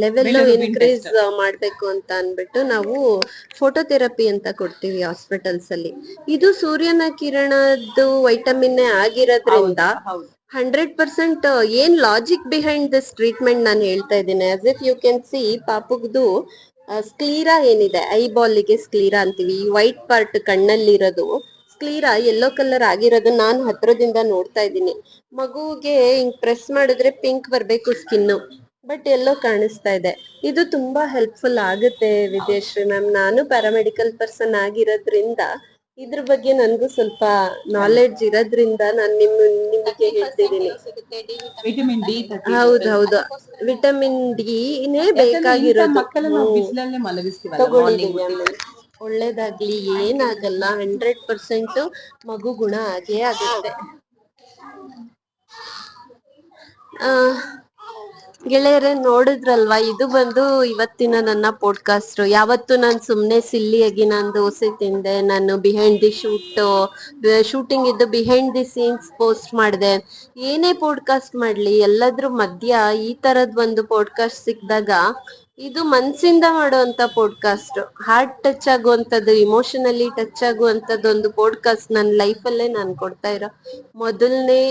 ಲೆವೆಲ್ ಇನ್ಕ್ರೀಸ್ ಮಾಡ್ಬೇಕು ಅಂತ ಅನ್ಬಿಟ್ಟು ನಾವು ಫೋಟೋಥೆರಪಿ ಅಂತ ಕೊಡ್ತೀವಿ ಹಾಸ್ಪಿಟಲ್ಸ್ ಅಲ್ಲಿ. ಇದು ಸೂರ್ಯನ ಕಿರಣದ್ದು ವೈಟಮಿನ್ ಆಗಿರೋದ್ರಿಂದ 100% ಏನ್ ಲಾಜಿಕ್ ಬಿಹೈಂಡ್ ದಿಸ್ ಟ್ರೀಟ್ಮೆಂಟ್ ನಾನು ಹೇಳ್ತಾ ಇದ್ದೀನಿ. As if you can see, ಪಾಪುಗ್ದು ಸ್ಕ್ಲೀರಾ ಏನಿದೆ, ಐಬಾಲಿಗೆ ಸ್ಕ್ಲೀರಾ ಅಂತೀವಿ, ಈ ವೈಟ್ ಪಾರ್ಟ್ ಕಣ್ಣಲ್ಲಿರೋದು ಸ್ಕ್ಲೀರಾ ಯೆಲ್ಲೋ ಕಲರ್ ಆಗಿರೋದು ನಾನು ಹತ್ರದಿಂದ ನೋಡ್ತಾ ಇದ್ದೀನಿ. ಮಗುಗೆ ಹಿಂಗ್ ಪ್ರೆಸ್ ಮಾಡಿದ್ರೆ ಪಿಂಕ್ ಬರ್ಬೇಕು ಸ್ಕಿನ್, ಬಟ್ ಎಲ್ಲೋ ಕಾಣಿಸ್ತಾ ಇದೆ. ಇದು ತುಂಬಾ ಹೆಲ್ಪ್ಫುಲ್ ಆಗುತ್ತೆ ವಿದ್ಯಾಶ್ರೀ ಮ್ಯಾಮ್. ನಾನು ಪ್ಯಾರಾಮೆಡಿಕಲ್ ಪರ್ಸನ್ ಆಗಿರೋದ್ರಿಂದ ಇದ್ರ ಬಗ್ಗೆ ನನ್ಗೂ ಸ್ವಲ್ಪ ನಾಲೆಡ್ಜ್ ಇರೋದ್ರಿಂದ ನಾನು ನಿಮಗೆ ಹೇಳ್ತಿದ್ದೀನಿ. ವಿಟಮಿನ್ ಡಿ, ಹೌದು, ವಿಟಮಿನ್ ಡಿ ನೇ ಬೇಕಾಗಿರೋದು. ತಗೊಳ್ಳಿ, ಒಳ್ಳೇದಾಗ್ಲಿ, ಏನಾಗಲ್ಲ. 100% ಮಗು ಗುಣ ಆಗೇ ಆಗುತ್ತೆ. ಗೆಳೆಯರೆ, ನೋಡಿದ್ರಲ್ವಾ, ಇದು ಬಂದು ಇವತ್ತಿನ ನನ್ನ ಪಾಡ್ಕಾಸ್ಟ್. ಯಾವತ್ತು ನಾನು ಸುಮ್ನೆ ಸಿಲ್ಲಿಯಾಗಿ ನಾನು ದೋಸೆ ತಿಂದೆ, ನಾನು ಬಿಹೈಂಡ್ ದಿ ಶೂಟಿಂಗ್ ಇದ್ದು ಬಿಹೈಂಡ್ ದಿ ಸೀನ್ಸ್ ಪೋಸ್ಟ್ ಮಾಡಿದೆ. ಏನೇ ಪಾಡ್ಕಾಸ್ಟ್ ಮಾಡ್ಲಿ, ಎಲ್ಲದ್ರ ಮಧ್ಯ ಈ ತರದ್ ಒಂದು ಪಾಡ್ಕಾಸ್ಟ್ ಸಿಕ್ಕಿದಾಗ ಇದು ಮನ್ಸಿಂದ ಮಾಡುವಂತ ಪಾಡ್ಕಾಸ್ಟ್, ಹಾರ್ಟ್ ಟಚ್ ಆಗುವಂತದ್ದು, ಇಮೋಷನಲಿ ಟಚ್ ಆಗುವಂತದ್ದು ಒಂದು ಪಾಡ್ಕಾಸ್ಟ್ ನನ್ನ ಲೈಫಲ್ಲೇ ನಾನು ಕೊಡ್ತಾ ಇರೋ ಮೊದಲನೇ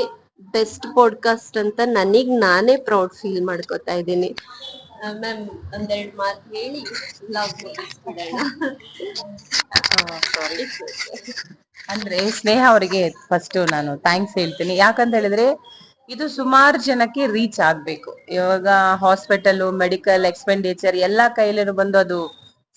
ಬೆಸ್ಟ್ ಪಾಡ್ಕಾಸ್ಟ್ ಅಂತ ನನಗ್ ನಾನೇ ಪ್ರೌಡ್ ಫೀಲ್ ಮಾಡ್ಕೋತಾ ಇದ್ದೀನಿ. ಮ್ಯಾಮ್, ಒಂದೆರಡು ಮಾತು ಹೇಳಿ ಅಂದ್ರೆ ಸ್ನೇಹ ಅವರಿಗೆ ಫಸ್ಟ್ ನಾನು ಥ್ಯಾಂಕ್ಸ್ ಹೇಳ್ತೀನಿ. ಯಾಕಂತ ಹೇಳಿದ್ರೆ ಇದು ಸುಮಾರು ಜನಕ್ಕೆ ರೀಚ್ ಆಗ್ಬೇಕು. ಇವಾಗ ಹಾಸ್ಪಿಟಲ್, ಮೆಡಿಕಲ್ ಎಕ್ಸ್ಪೆಂಡಿಚರ್ ಎಲ್ಲಾ ಕೈಲಿರೋ ಬಂದು ಅದು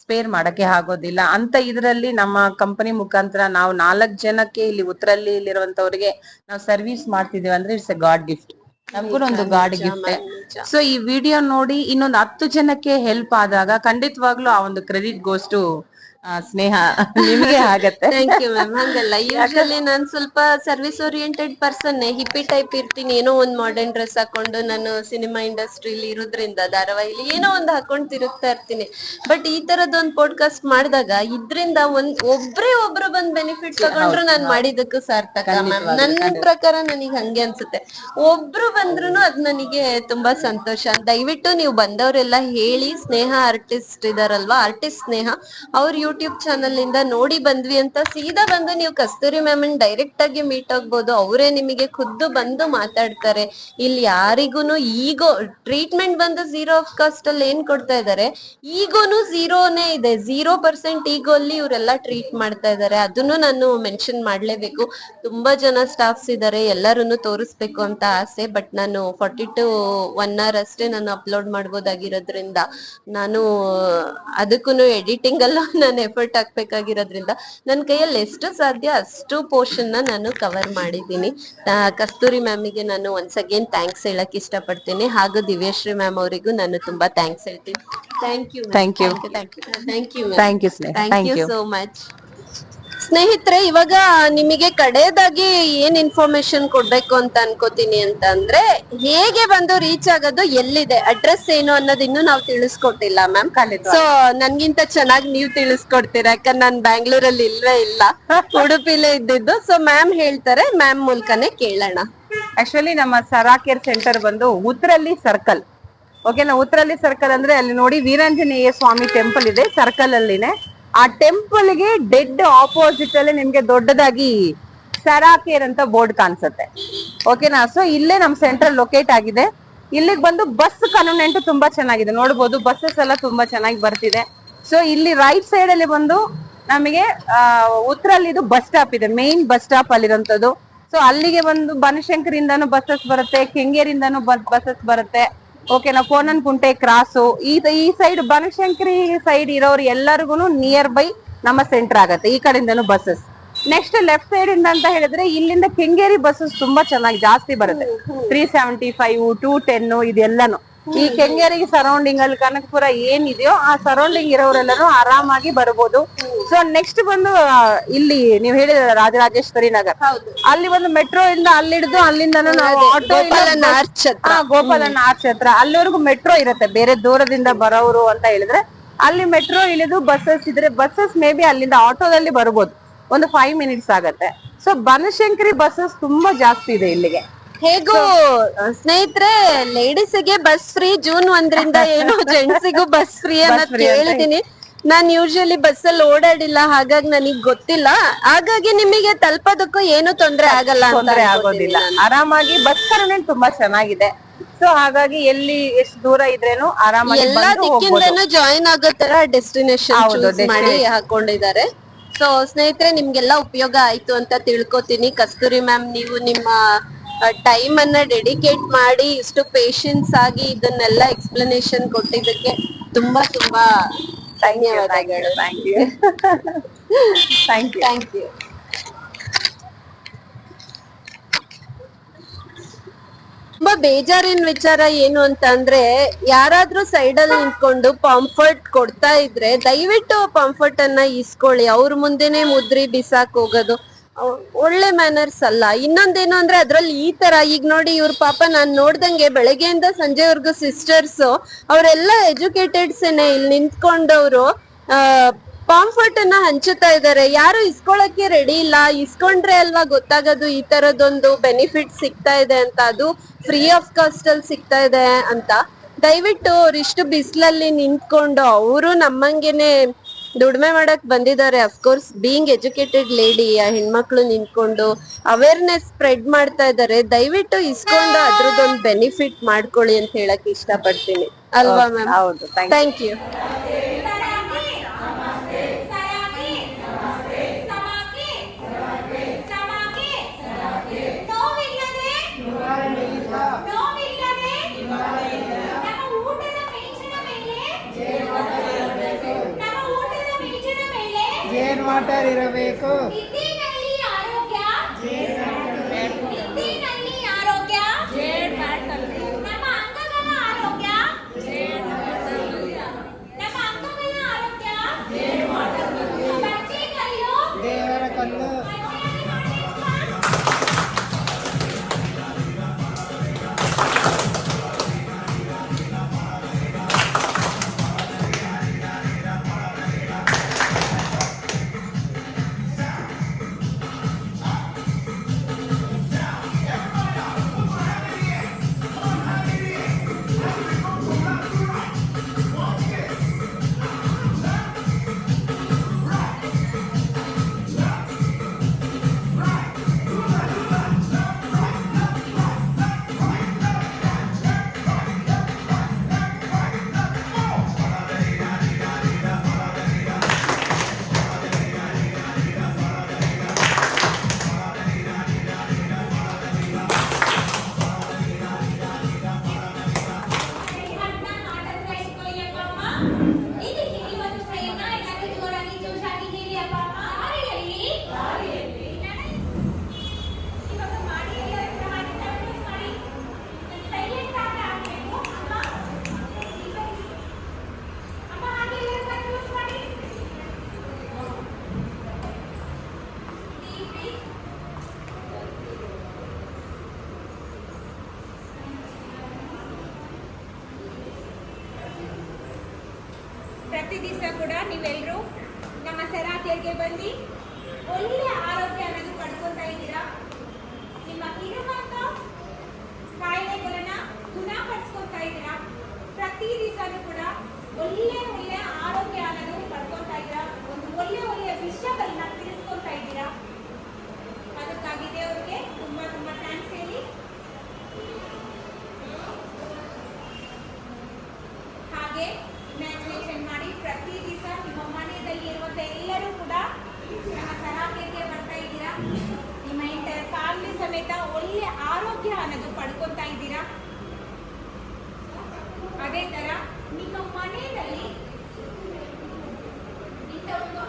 ಸ್ಪೇರ್ ಮಾಡಕ್ಕೆ ಆಗೋದಿಲ್ಲ ಅಂತ ಇದ್ರಲ್ಲಿ ನಮ್ಮ ಕಂಪನಿ ಮುಖಾಂತರ ನಾವು 4 ಜನಕ್ಕೆ ಇಲ್ಲಿ ಉತ್ತರಲ್ಲಿ ಇಲ್ಲಿರುವಂತವ್ರಿಗೆ ನಾವು ಸರ್ವಿಸ್ ಮಾಡ್ತಿದೀವಿ ಅಂದ್ರೆ ಇಟ್ಸ್ ಎ ಗಾಡ್ ಗಿಫ್ಟ್. ನಮ್ಗೂ ಒಂದು ಗಾಡ್ ಗಿಫ್ಟ್. ಸೊ ಈ ವಿಡಿಯೋ ನೋಡಿ ಇನ್ನೊಂದು 10 ಜನಕ್ಕೆ ಹೆಲ್ಪ್ ಆದಾಗ ಖಂಡಿತವಾಗ್ಲೂ ಆ ಒಂದು ಕ್ರೆಡಿಟ್ ಗೋಸ್ ಟು ಸ್ನೇಹ ನಿಮ್ಗೆ ಆಗತ್ತೆ. Thank you ma'am. ಹಂಗಲ್ಲ, ಯೂಶಲಿ ನಾನ್ ಸ್ವಲ್ಪ service oriented person, hippie type ಇರ್ತೀನಿ. ಏನೋ ಒಂದ್ ಮಾಡರ್ನ್ ಡ್ರೆಸ್ ಹಾಕೊಂಡು ನಾನು ಸಿನಿಮಾ ಇಂಡಸ್ಟ್ರಿಲಿ ಇರೋದ್ರಿಂದ ಧಾರಾವಾಹಿಲಿ ಏನೋ ಒಂದ್ ಹಾಕೊಂಡ್ ತಿರುಗ್ತಾ ಇರ್ತೀನಿ. ಬಟ್ ಈ ತರದೊಂದ್ ಪಾಡ್ಕಾಸ್ಟ್ ಮಾಡಿದಾಗ ಇದ್ರಿಂದ ಒಬ್ರು ಬಂದ್ ಬೆನಿಫಿಟ್ ತಗೊಂಡ್ರು ನಾನ್ ಮಾಡಿದಕ್ಕೂ ಸಾರ್ಥಕ ಮ್ಯಾಮ್. ನನ್ನ ಪ್ರಕಾರ ನನಗೆ ಹಂಗೆ ಅನ್ಸುತ್ತೆ. ಒಬ್ರು ಬಂದ್ರು ಅದ್ ನನಗೆ ತುಂಬಾ ಸಂತೋಷ. ದಯವಿಟ್ಟು ನೀವು ಬಂದವರೆಲ್ಲ ಹೇಳಿ, ಸ್ನೇಹ ಆರ್ಟಿಸ್ಟ್ ಇದಾರಲ್ವಾ, ಆರ್ಟಿಸ್ಟ್ ಸ್ನೇಹ, ಅವ್ರ ಯೂಟ್ಯೂಬ್ ಚಾನಲ್ ಇಂದ ನೋಡಿ ಬಂದ್ವಿ ಅಂತ ಸೀದಾ ಬಂದು ನೀವು ಕಸ್ತೂರಿ ಮ್ಯಾಮ್ ಡೈರೆಕ್ಟ್ ಆಗಿ ಮೀಟ್ ಆಗ್ಬೋದು. ಅವರೇ ನಿಮಗೆ ಖುದ್ದು ಬಂದು ಮಾತಾಡ್ತಾರೆ. ಇಲ್ಲಿ ಯಾರಿಗೂನು ಈಗೋ ಟ್ರೀಟ್ಮೆಂಟ್ ಬಂದು 0 ಆಫ್ ಕಾಸ್ಟ್ ಅಲ್ಲಿ ಏನ್ ಕೊಡ್ತಾ ಇದಾರೆ, ಈಗೋನು 0ನೇ ಇದೆ. 0% ಈಗೋ ಅಲ್ಲಿ ಇವರೆಲ್ಲ ಟ್ರೀಟ್ ಮಾಡ್ತಾ ಇದಾರೆ. ಅದನ್ನು ನಾನು ಮೆನ್ಷನ್ ಮಾಡ್ಲೇಬೇಕು. ತುಂಬಾ ಜನ ಸ್ಟಾಫ್ಸ್ ಇದಾರೆ, ಎಲ್ಲರನ್ನು ತೋರಿಸ್ಬೇಕು ಅಂತ ಆಸೆ. ಬಟ್ ನಾನು 40 to 1 hour ಅಷ್ಟೇ ನಾನು ಅಪ್ಲೋಡ್ ಮಾಡ್ಬೋದಾಗಿರೋದ್ರಿಂದ ನಾನು ಅದಕ್ಕೂ ಎಡಿಟಿಂಗ್ ಅಲ್ಲ ನಾನು ಎಫರ್ಟ್ ಹಾಕ್ಬೇಕಾಗಿರೋದ್ರಿಂದ ನನ್ನ ಕೈಯಲ್ಲಿ ಎಷ್ಟು ಸಾಧ್ಯ ಅಷ್ಟು ಪೋರ್ಷನ್ ನಾನು ಕವರ್ ಮಾಡಿದ್ದೀನಿ. ಕಸ್ತೂರಿ ಮ್ಯಾಮಿಗೆ ನಾನು ಒನ್ಸ್ ಅಗೇನ್ ಥ್ಯಾಂಕ್ಸ್ ಹೇಳಕ್ ಇಷ್ಟಪಡ್ತೀನಿ. ಹಾಗೂ ದಿವ್ಯಶ್ರೀ ಮ್ಯಾಮ್ ಅವರಿಗೂ ನಾನು ತುಂಬಾ ಥ್ಯಾಂಕ್ಸ್ ಹೇಳ್ತೀನಿ. Thank you thank you thank you Sneha. Thank you so much. ಸ್ನೇಹಿತರೆ, ಇವಾಗ ನಿಮಗೆ ಕಡೆಯದಾಗಿ ಏನ್ ಇನ್ಫಾರ್ಮೇಶನ್ ಕೊಡ್ಬೇಕು ಅಂತ ಅನ್ಕೋತೀನಿ ಅಂತ ಅಂದ್ರೆ, ಹೇಗೆ ಬಂದು ರೀಚ್ ಆಗೋದು, ಎಲ್ಲಿದೆ, ಅಡ್ರೆಸ್ ಏನು ಅನ್ನೋದು ಇನ್ನೂ ನಾವು ತಿಳಿಸ್ಕೊಟ್ಟಿಲ್ಲ ಮ್ಯಾಮ್. ಸೊ ನನ್ಗಿಂತ ಚೆನ್ನಾಗಿ ನೀವು ತಿಳಿಸ್ಕೊಡ್ತೀರಾ, ಯಾಕಂದ್ರೆ ನಾನು ಬ್ಯಾಂಗ್ಳೂರಲ್ಲಿ ಇಲ್ವೇ ಇಲ್ಲ, ಉಡುಪಿಲೇ ಇದ್ದಿದ್ದು. ಸೊ ಮ್ಯಾಮ್ ಹೇಳ್ತಾರೆ, ಮ್ಯಾಮ್ ಮೂಲಕನೇ ಕೇಳೋಣ. ಆಕ್ಚುಲಿ ನಮ್ಮ ಸರಾ ಕೇರ್ ಸೆಂಟರ್ ಬಂದು ಉತ್ತರಳ್ಳಿ ಸರ್ಕಲ್. ಓಕೆನಾ, ಉತ್ತರಳ್ಳಿ ಸರ್ಕಲ್ ಅಂದ್ರೆ ಅಲ್ಲಿ ನೋಡಿ ವೀರಾಂಜನೇಯ ಸ್ವಾಮಿ ಟೆಂಪಲ್ ಇದೆ ಸರ್ಕಲ್ ಅಲ್ಲಿನೇ. ಆ ಟೆಂಪಲ್ ಗೆ ಡೆಡ್ ಆಪೋಸಿಟ್ ಅಲ್ಲಿ ನಿಮ್ಗೆ ದೊಡ್ಡದಾಗಿ ಸರಾ ಕೇರ್ ಅಂತ ಬೋರ್ಡ್ ಕಾಣಿಸುತ್ತೆ. ಓಕೆನಾ, ಸೊ ಇಲ್ಲೇ ನಮ್ ಸೆಂಟರ್ ಲೊಕೇಟ್ ಆಗಿದೆ. ಇಲ್ಲಿಗೆ ಬಂದು ಬಸ್ ಕನ್ವೀನಿಯಂಟ್ ತುಂಬಾ ಚೆನ್ನಾಗಿದೆ, ನೋಡ್ಬೋದು ಬಸ್ಸಸ್ ಎಲ್ಲ ತುಂಬಾ ಚೆನ್ನಾಗಿ ಬರ್ತಿದೆ. ಸೊ ಇಲ್ಲಿ ರೈಟ್ ಸೈಡ್ ಅಲ್ಲಿ ಬಂದು ನಮಗೆ ಉತ್ತರಲ್ಲಿ ಇದು ಬಸ್ ಸ್ಟಾಪ್ ಇದೆ, ಮೇನ್ ಬಸ್ ಸ್ಟಾಪ್ ಅಲ್ಲಿರುವಂತದ್ದು. ಸೊ ಅಲ್ಲಿಗೆ ಒಂದು ಬನಶಂಕರಿಂದಾನು ಬಸ್ಸಸ್ ಬರುತ್ತೆ, ಕೆಂಗೇರಿಂದಾನು ಬಸ್ಸಸ್ ಬರುತ್ತೆ. ಓಕೆನಾ, ಕೋನನ್ಕುಂಟೆ ಕ್ರಾಸು ಈ ಸೈಡ್ ಬನಶಂಕರಿ ಸೈಡ್ ಇರೋರು ಎಲ್ಲರಿಗೂ ನಿಯರ್ ಬೈ ನಮ್ಮ ಸೆಂಟರ್ ಆಗತ್ತೆ. ಈ ಕಡೆಯಿಂದನು ಬಸ್ಸಸ್. ನೆಕ್ಸ್ಟ್ ಲೆಫ್ಟ್ ಸೈಡ್ ಇಂದ ಅಂತ ಹೇಳಿದ್ರೆ ಇಲ್ಲಿಂದ ಕೆಂಗೇರಿ ಬಸ್ಸಸ್ ತುಂಬಾ ಚೆನ್ನಾಗಿ ಜಾಸ್ತಿ ಬರುತ್ತೆ. 375, 210 ಇದೆಲ್ಲಾನು ಈ ಕೆಂಗೇರಿಗೆ ಸರೌಂಡಿಂಗ್ ಅಲ್ಲಿ ಕನಕಪುರ ಏನಿದೆಯೋ ಆ ಸರೌಂಡಿಂಗ್ ಇರೋರೆಲ್ಲರೂ ಆರಾಮಾಗಿ ಬರ್ಬೋದು. ಸೊ ನೆಕ್ಸ್ಟ್ ಬಂದು ಇಲ್ಲಿ ನೀವು ಹೇಳಿದ ರಾಜರಾಜೇಶ್ವರಿ ನಗರ್, ಅಲ್ಲಿ ಒಂದು ಮೆಟ್ರೋ ಇಂದ ಅಲ್ಲಿಡಿದು ಅಲ್ಲಿಂದನೂ ನಾವು ಆಟೋ ಗೋಪಾಲನ್ ಆರ್ಚ್ ಹತ್ರ ಅಲ್ಲಿವರೆಗೂ ಮೆಟ್ರೋ ಇರುತ್ತೆ. ಬೇರೆ ದೂರದಿಂದ ಬರೋರು ಅಂತ ಹೇಳಿದ್ರೆ ಅಲ್ಲಿ ಮೆಟ್ರೋ ಇಳಿದು ಬಸ್ಸಸ್ ಇದ್ರೆ ಬಸ್ಸಸ್ ಮೇ ಬಿ ಅಲ್ಲಿಂದ ಆಟೋದಲ್ಲಿ ಬರ್ಬೋದು, ಒಂದು 5 minutes ಆಗತ್ತೆ. ಸೊ ಬನಶಂಕರಿ ಬಸ್ಸಸ್ ತುಂಬಾ ಜಾಸ್ತಿ ಇದೆ ಇಲ್ಲಿಗೆ. ಹೇಗೂ ಸ್ನೇಹಿತರೆ, ಲೇಡೀಸಿಗೆ ಬಸ್ ಫ್ರೀ June 1 ಏನೋ ಜೆಂಟ್ಸಿಗೂ ಬಸ್ ಫ್ರೀ ಅನ್ನೋದ್ ಕೇಳಿದೀನಿ. ನಾನ್ ಯೂಶಲಿ ಬಸ್ ಅಲ್ಲಿ ಓಡಾಡಿಲ್ಲ, ಹಾಗಾಗಿ ನನಗ್ ಗೊತ್ತಿಲ್ಲ. ಹಾಗಾಗಿ ನಿಮಗೆ ತಲುಪೋದಕ್ಕೂ ಏನು ತೊಂದ್ರೆ ಆಗಲ್ಲ, ತೊಂದರೆ ಆಗೋದಿಲ್ಲ. ಆರಾಮಾಗಿ ಬಸ್ ಕರೆಂಟ್ ತುಂಬಾ ಚೆನ್ನಾಗಿದೆ. ಸೊ ಹಾಗಾಗಿ ಎಲ್ಲಿ ಎಷ್ಟು ದೂರ ಇದ್ರೇನು ಆರಾಮಾಗಿ ಎಲ್ಲಾ ದಿಕ್ಕಿಂದನೂ ಜಾಯಿನ್ ಆಗೋ ತರ ಡೆಸ್ಟಿನೇಷನ್ ಚೂಸ್ ಮಾಡಿ ಹಾಕೊಂಡಿದ್ದಾರೆ. ಸೊ ಸ್ನೇಹಿತರೆ, ನಿಮ್ಗೆಲ್ಲ ಉಪಯೋಗ ಆಯ್ತು ಅಂತ ತಿಳ್ಕೊತೀನಿ. ಕಸ್ತೂರಿ ಮ್ಯಾಮ್, ನೀವು ನಿಮ್ಮ ಟೈಮ್ ಅನ್ನ ಡೆಡಿಕೇಟ್ ಮಾಡಿ ಇಷ್ಟು ಪೇಶನ್ಸ್ ಆಗಿ ಇದನ್ನೆಲ್ಲ ಎಕ್ಸ್ಪ್ಲನೇಷನ್ ಕೊಟ್ಟಿದ್ದಕ್ಕೆ ತುಂಬಾ ತುಂಬಾ ಧನ್ಯವಾದಗಳು. Thank you. ತುಂಬಾ ಬೇಜಾರಿನ ವಿಚಾರ ಏನು ಅಂತ ಅಂದ್ರೆ, ಯಾರಾದ್ರೂ ಸೈಡ್ ಅಲ್ಲಿ ನಿಂತ್ಕೊಂಡು ಪಂಫರ್ಟ್ ಕೊಡ್ತಾ ಇದ್ರೆ ದಯವಿಟ್ಟು ಪಂಫರ್ಟ್ ಅನ್ನ ಇಸ್ಕೊಳ್ಳಿ. ಅವ್ರ ಮುಂದೆನೆ ಮುದ್ರಿ ಬಿಸಾಕ್ ಹೋಗೋದು ಒಳ್ಳೆ ಮ್ಯಾನರ್ಸ್ ಅಲ್ಲ. ಇನ್ನೊಂದೇನು ಅಂದ್ರೆ ಅದ್ರಲ್ಲಿ ಈ ತರ ಈಗ ನೋಡಿ, ಇವ್ರ ಪಾಪ ನಾನ್ ನೋಡ್ದಂಗೆ ಬೆಳಗ್ಗೆಯಿಂದ ಸಂಜೆವರೆಗೂ ಸಿಸ್ಟರ್ಸ್ ಅವರೆಲ್ಲ ಎಜುಕೇಟೆಡ್ಸ್ ಇಲ್ಲಿ ನಿಂತ್ಕೊಂಡವ್ರು ಪಾಂಫರ್ಟ್ ಅನ್ನ ಹಂಚುತ್ತಾ ಇದಾರೆ. ಯಾರು ಇಸ್ಕೊಳಕ್ಕೆ ರೆಡಿ ಇಲ್ಲ. ಇಸ್ಕೊಂಡ್ರೆ ಅಲ್ವಾ ಗೊತ್ತಾಗೋದು ಈ ತರದೊಂದು ಬೆನಿಫಿಟ್ ಸಿಗ್ತಾ ಇದೆ ಅಂತ, ಅದು ಫ್ರೀ ಆಫ್ ಕಾಸ್ಟ್ ಅಲ್ಲಿ ಸಿಗ್ತಾ ಇದೆ ಅಂತ. ದಯವಿಟ್ಟು ಅವ್ರಿಷ್ಟು ಬಿಸಿಲಲ್ಲಿ ನಿಂತ್ಕೊಂಡು ಅವರು ನಮ್ಮಂಗೆನೆ ದುಡಿಮೆ ಮಾಡಕ್ ಬಂದಿದ್ದಾರೆ. ಅಫ್ಕೋರ್ಸ್ ಬೀಯಿಂಗ್ ಎಜುಕೇಟೆಡ್ ಲೇಡಿ, ಆ ಹೆಣ್ಮಕ್ಳು ನಿಂತ್ಕೊಂಡು ಅವೇರ್ನೆಸ್ ಸ್ಪ್ರೆಡ್ ಮಾಡ್ತಾ ಇದಾರೆ. ದಯವಿಟ್ಟು ಇಸ್ಕೊಂಡು ಅದ್ರದ್ದೊಂದು ಬೆನಿಫಿಟ್ ಮಾಡ್ಕೊಳ್ಳಿ ಅಂತ ಹೇಳಕ್ ಇಷ್ಟಪಡ್ತೀನಿ, ಅಲ್ವಾ ಮ್ಯಾಮ್? ಹೌದು, ಥ್ಯಾಂಕ್ ಯು. ನಿಂತರಿರಬೇಕು. ನಿದ್ದೆನಲ್ಲಿ ಆರೋಗ್ಯ, ನಿದ್ದೆನಲ್ಲಿ ಆರೋಗ್ಯ, ನಮ್ಮ ಅಂಗಗಳ ಆರೋಗ್ಯ, ನಮ್ಮ ಅಂಗಗಳ ಆರೋಗ್ಯ, ಬಚ್ಚೆ ಕಲ್ಲು, ದೇವರ ಕಲ್ಲು. ಪ್ರತಿ ದಿವಸ ಕೂಡ ನೀವೆಲ್ಲರೂ ನಮ್ಮ ಸರಾತಿಯರಿಗೆ ಬಂದು ಒಳ್ಳೆ ಆರೋಗ್ಯ ಅನ್ನೋದು ಪಡ್ಕೊತಾ ಇದ್ದೀರಾ. ನಿಮ್ಮ ಇರುವಂತ ಕಾಯಿಲೆಗಳನ್ನ ಗುಣಪಡಿಸ್ಕೊತಾ ಇದ್ದೀರಾ. ಪ್ರತಿ ದಿವಸನೂ ಕೂಡ ಒಳ್ಳೆ ಒಳ್ಳೆ ಆರೋಗ್ಯ ಅನ್ನೋದು ಪಡ್ಕೊತಾ ಇದ್ದೀರಾ. ಒಂದು ಒಳ್ಳೆ ಒಳ್ಳೆ ವಿಷಯಗಳನ್ನ ತಿಳಿಸ್ಕೊತಾ ಇದ್ದೀರಾ. ಅದಕ್ಕಾಗಿ ದೇವರಿಗೆ ತುಂಬಾ ತುಂಬಾ ಥ್ಯಾಂಕ್ಸ್ ಹೇಳಿ. ಹಾಗೆ ಇಮ್ಯಾಜಿನೇಷನ್ ಮಾಡಿ ಪ್ರತಿ ದಿವಸ ನಿಮ್ಮ ಮನೆಯಲ್ಲಿ ಇರುವಂತ ಎಲ್ಲರೂ ಕೂಡ ನಮ್ಮ ಸರಾತಿಗೆ ಬರ್ತಾ ಇದ್ದೀರಾ. ನಿಮ್ಮ ಎಂಟರ್ ಫ್ಯಾಮಿಲಿ ಸಮೇತ ಒಳ್ಳೆ ಆರೋಗ್ಯ ಅನ್ನೋದು ಪಡ್ಕೊತಾ ಇದ್ದೀರಾ. ಅದೇ ತರ ನಿಮ್ಮ ಮನೆಯಲ್ಲಿ ಇಂಥ ಒಂದು